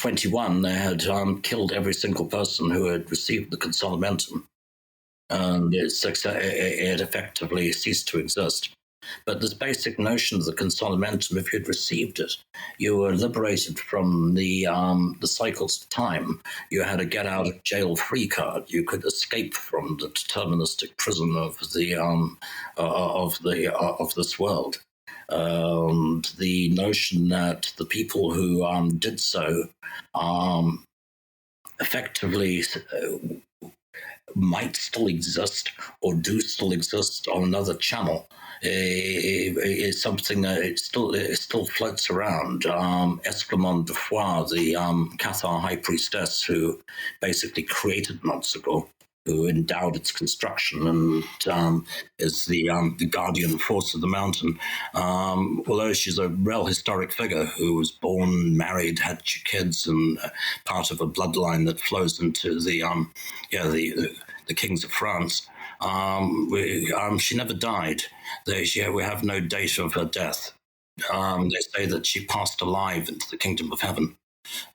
Speaker 9: 1321, they had killed every single person who had received the consolamentum, and it effectively ceased to exist. But this basic notion of the consolamentum, if you'd received it, you were liberated from the cycles of time. You had a get out of jail free card. You could escape from the deterministic prison of this world. The notion that the people who did so effectively might still exist or do still exist on another channel is something that it still floats around. Esclamond de Foix, the Cathar high priestess who basically created Montségur, who endowed its construction and is the guardian force of the mountain. Although she's a real historic figure who was born, married, had two kids, and part of a bloodline that flows into the kings of France. She never died. We have no date of her death. They say that she passed alive into the kingdom of heaven.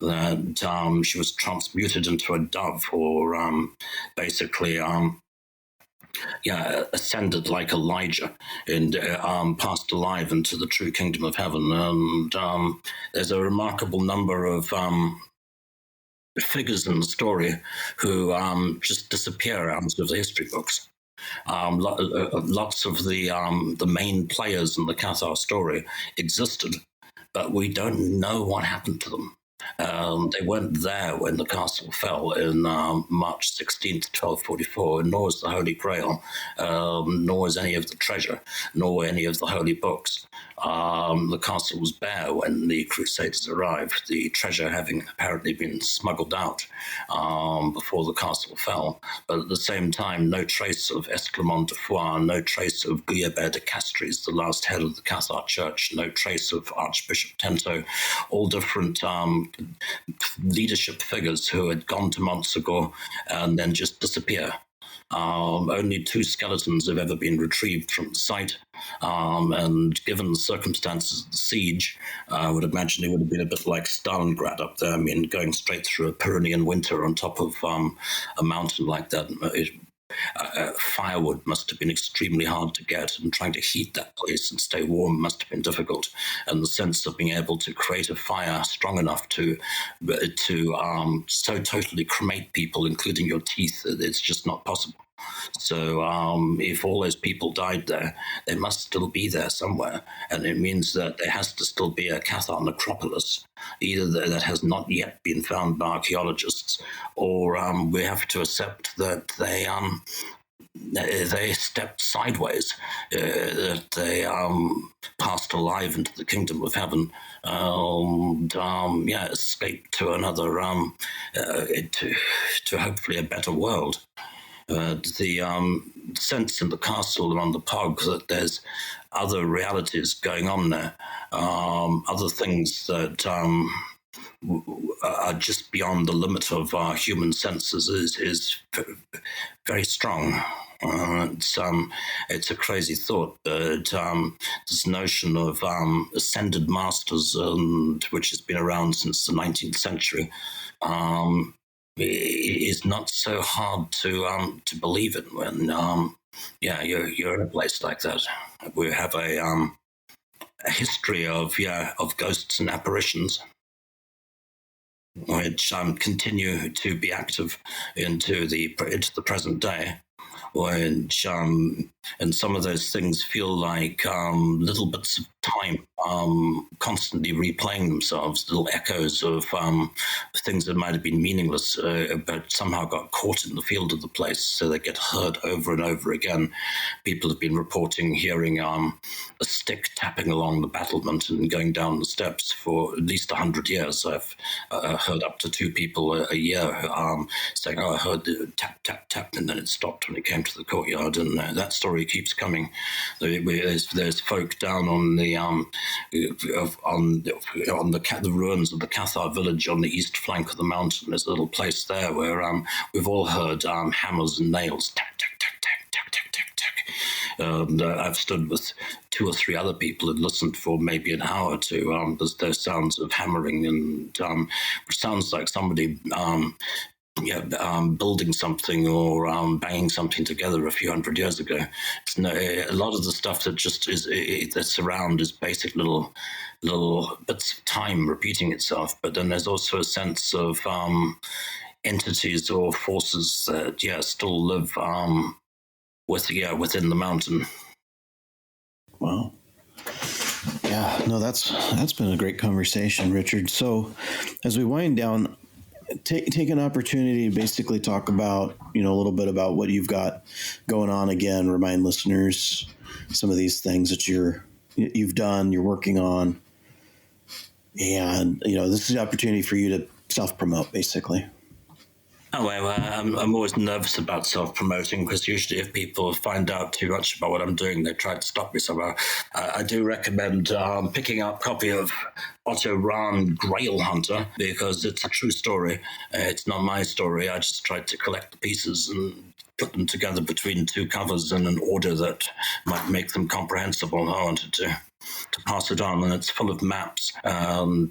Speaker 9: That she was transmuted into a dove, or basically ascended like Elijah and passed alive into the true kingdom of heaven. And there's a remarkable number of figures in the story who just disappear out of the history books. Lots of the main players in the Cathar story existed, but we don't know what happened to them. They weren't there when the castle fell in March 16th, 1244, nor was the Holy Grail, nor was any of the treasure, nor any of the holy books. The castle was bare when the Crusaders arrived, the treasure having apparently been smuggled out before the castle fell. But at the same time, no trace of Esclamont de Foix, no trace of Guillabert de Castries, the last head of the Cathar Church, no trace of Archbishop Tento, all different leadership figures who had gone to Montségur and then just disappear. Only 2 skeletons have ever been retrieved from the site, and given the circumstances of the siege, I would imagine it would have been a bit like Stalingrad up there. I mean, going straight through a Pyrenean winter on top of a mountain like that. Firewood must have been extremely hard to get, and trying to heat that place and stay warm must have been difficult. And the sense of being able to create a fire strong enough to so totally cremate people, including your teeth, it's just not possible. So if all those people died there, they must still be there somewhere. And it means that there has to still be a Cathar necropolis, either that has not yet been found by archaeologists, or we have to accept that they stepped sideways, that they passed alive into the kingdom of heaven, and escaped to another, to hopefully a better world. The sense in the castle and on the Pog that there's other realities going on there, other things that are just beyond the limit of our human senses is very strong. It's a crazy thought, but this notion of ascended masters, which has been around since the 19th century, is not so hard to believe in when you're in a place like that. We have a history of ghosts and apparitions, which continue to be active into the present day. Which and some of those things feel like little bits of time constantly replaying themselves, little echoes of things that might have been meaningless, but somehow got caught in the field of the place, so they get heard over and over again. People have been reporting hearing a stick tapping along the battlement and going down the steps for at least 100 years. I've heard up to 2 people a year saying, "Oh, I heard the tap, tap, tap," and then it stopped when it came to the courtyard, and that story keeps coming. There's folk down on the ruins of the Cathar village on the east flank of the mountain. There's a little place there where we've all heard hammers and nails, tack, tack, tack, tack, tack, tack, tack, tack. And I've stood with 2 or 3 other people and listened for maybe an hour to those sounds of hammering, and which sounds like somebody building something or banging something together a few hundred years ago. A lot of the stuff that just that's around is basic little bits of time repeating itself. But then there's also a sense of entities or forces that still live within the mountain.
Speaker 3: Wow. Yeah, no, that's been a great conversation, Richard. So as we wind down, take an opportunity to basically talk about, a little bit about what you've got going on. Again, remind listeners some of these things that you've done, you're working on, and this is the opportunity for you to self-promote, basically.
Speaker 9: Oh, well, I'm always nervous about self-promoting, because usually if people find out too much about what I'm doing, they try to stop me somehow. I do recommend picking up a copy of Otto Rahn, Grail Hunter, because it's a true story. It's not my story. I just tried to collect the pieces and put them together between 2 covers in an order that might make them comprehensible. I wanted to pass it on, and it's full of maps,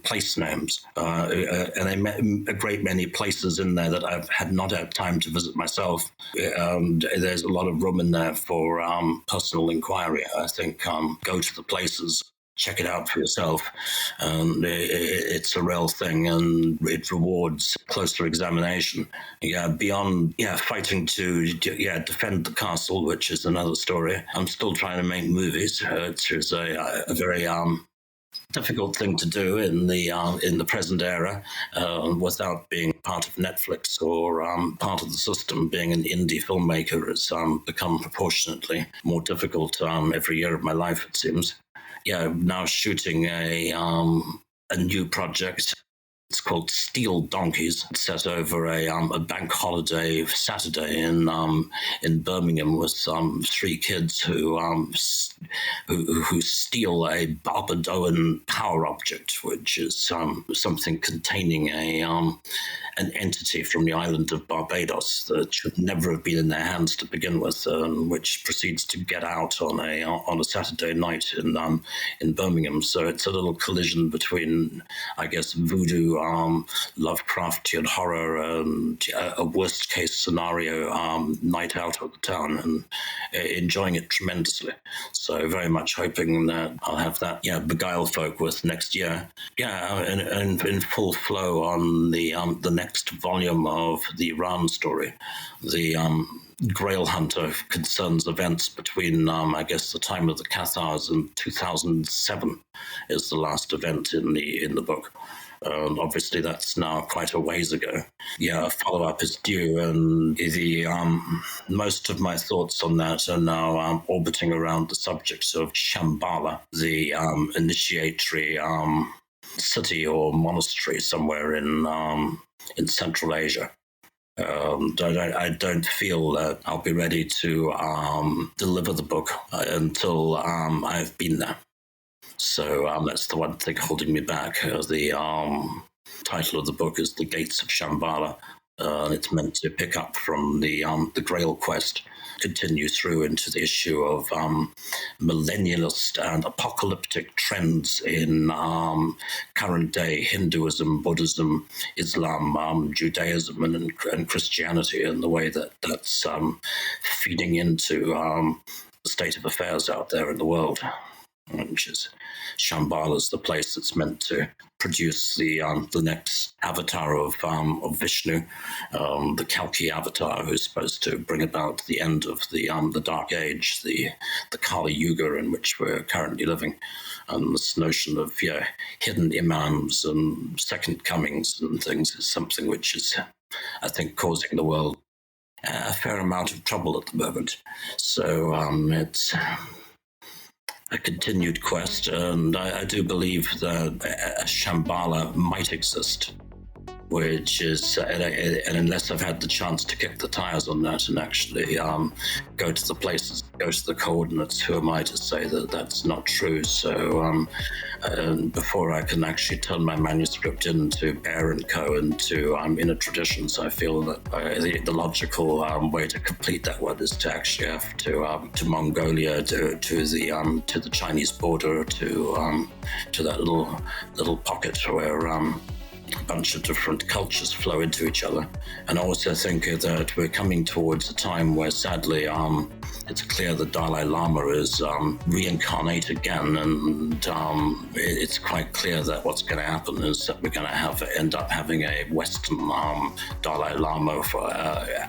Speaker 9: place names, and a great many places in there that I've not had time to visit myself. And there's a lot of room in there for personal inquiry. I think go to the places check it out for yourself. It's a real thing, and it rewards closer examination. Beyond fighting to defend the castle, which is another story. I'm still trying to make movies, which is a very difficult thing to do in the present era, without being part of Netflix or part of the system. Being an indie filmmaker has become proportionately more difficult every year of my life, it seems. Now shooting a new project. It's called Steel Donkeys. It's set over a bank holiday Saturday in Birmingham, with three kids who steal a Barbadoan power object, which is something containing an entity from the island of Barbados that should never have been in their hands to begin with, which proceeds to get out on a Saturday night in Birmingham. So it's a little collision between, I guess, voodoo, Lovecraftian horror, and a worst case scenario night out of the town, and enjoying it tremendously. So very much hoping that I'll have that beguile folk with next year. And in full flow on the next volume of the Rahn story. The Grail Hunter concerns events between, I guess, the time of the Cathars and 2007 is the last event in the book. Obviously, that's now quite a ways ago. A follow-up is due, and most of my thoughts on that are now orbiting around the subject of Shambhala, the initiatory city or monastery somewhere in Central Asia. I don't feel that I'll be ready to deliver the book until I've been there. So that's the one thing holding me back. The title of the book is The Gates of Shambhala. It's meant to pick up from the Grail quest, continue through into the issue of millennialist and apocalyptic trends in current day Hinduism, Buddhism, Islam, Judaism, and Christianity, and the way that's feeding into the state of affairs out there in the world. Which is Shambhala is the place that's meant to produce the next avatar of Vishnu, the Kalki avatar, who's supposed to bring about the end of the Dark Age, the Kali Yuga in which we're currently living, and this notion of hidden imams and second comings and things is something which is, I think, causing the world a fair amount of trouble at the moment. So it's a continued quest, and I do believe that a Shambhala might exist, which is, and unless I've had the chance to kick the tires on that and actually go to the places, go to the coordinates, who am I to say that that's not true? So before I can actually turn my manuscript into Bear & Co. into inner traditions, I feel that the logical way to complete that one is to actually have to Mongolia, to the Chinese border, to that little pocket where a bunch of different cultures flow into each other. And I also think that we're coming towards a time where, sadly, it's clear the Dalai Lama is reincarnate again, and it's quite clear that what's going to happen is that we're going to end up having a Western Dalai Lama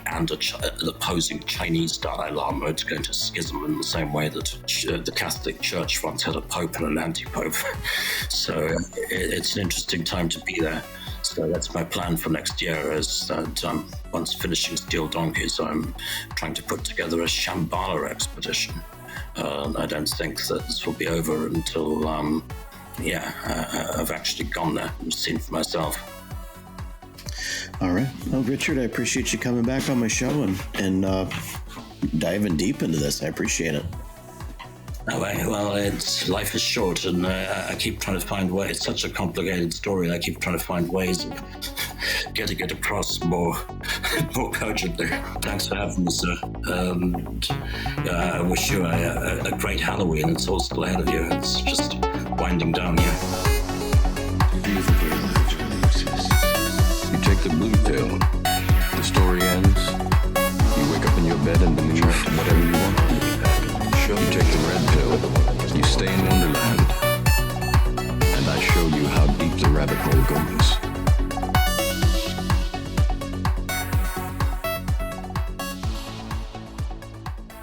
Speaker 9: and an opposing Chinese Dalai Lama. It's going to schism in the same way that the Catholic Church once had a pope and an anti-pope. So it's an interesting time to be there. So that's my plan for next year, is that once finishing Steel Donkeys, I'm trying to put together a Shambhala expedition. I don't think that this will be over until, I've actually gone there and seen for myself.
Speaker 3: All right. Well, Richard, I appreciate you coming back on my show and diving deep into this. I appreciate it.
Speaker 9: Well, life is short, and I keep trying to find ways. It's such a complicated story. I keep trying to find ways of getting it across more cogently. Thanks for having me, sir. I wish you a great Halloween. It's all still ahead of you. It's just winding down here.
Speaker 6: You take the blue pill. The story ends. You wake up in your bed and believe whatever you want. You take the red pill. You stay in Wonderland. goes.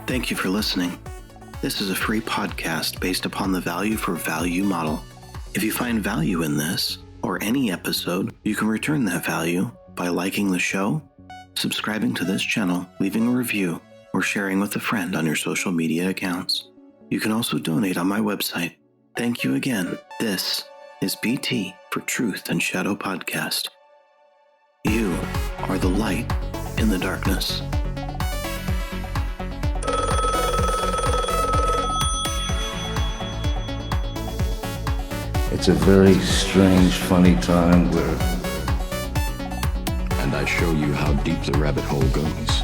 Speaker 3: Thank you for listening. This is a free podcast based upon the value for value model. If you find value in this, or any episode, you can return that value by liking the show, subscribing to this channel, leaving a review, or sharing with a friend on your social media accounts. You can also donate on my website. Thank you again. This is BT for Truth and Shadow Podcast. You are the light in the darkness.
Speaker 10: It's a very strange, funny time where...
Speaker 6: And I show you how deep the rabbit hole goes.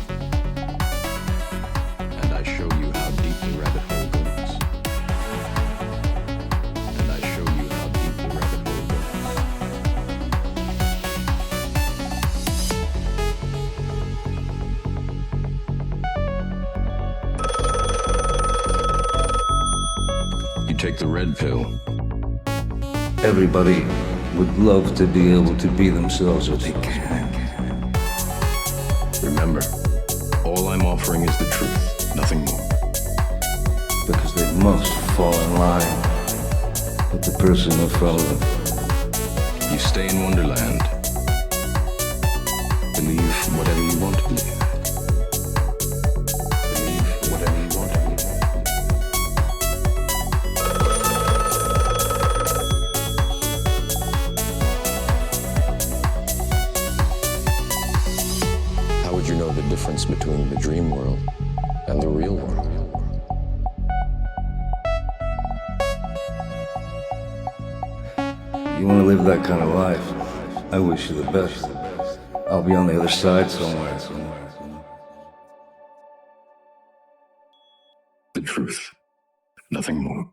Speaker 6: And I show you how deep the rabbit hole goes. And I show you how deep the rabbit hole goes. You take the red pill.
Speaker 10: Everybody would love to be able to be themselves if they can.
Speaker 6: Remember, all I'm offering is the truth, nothing more.
Speaker 10: Because they must fall in line with the person who follows them.
Speaker 6: You stay in Wonderland. Believe whatever you want to believe. Believe whatever you want to believe. How would you know the difference between the dream world and the real world?
Speaker 10: You want to live that kind of life? I wish you the best. I'll be on the other side somewhere.
Speaker 6: The truth, nothing more.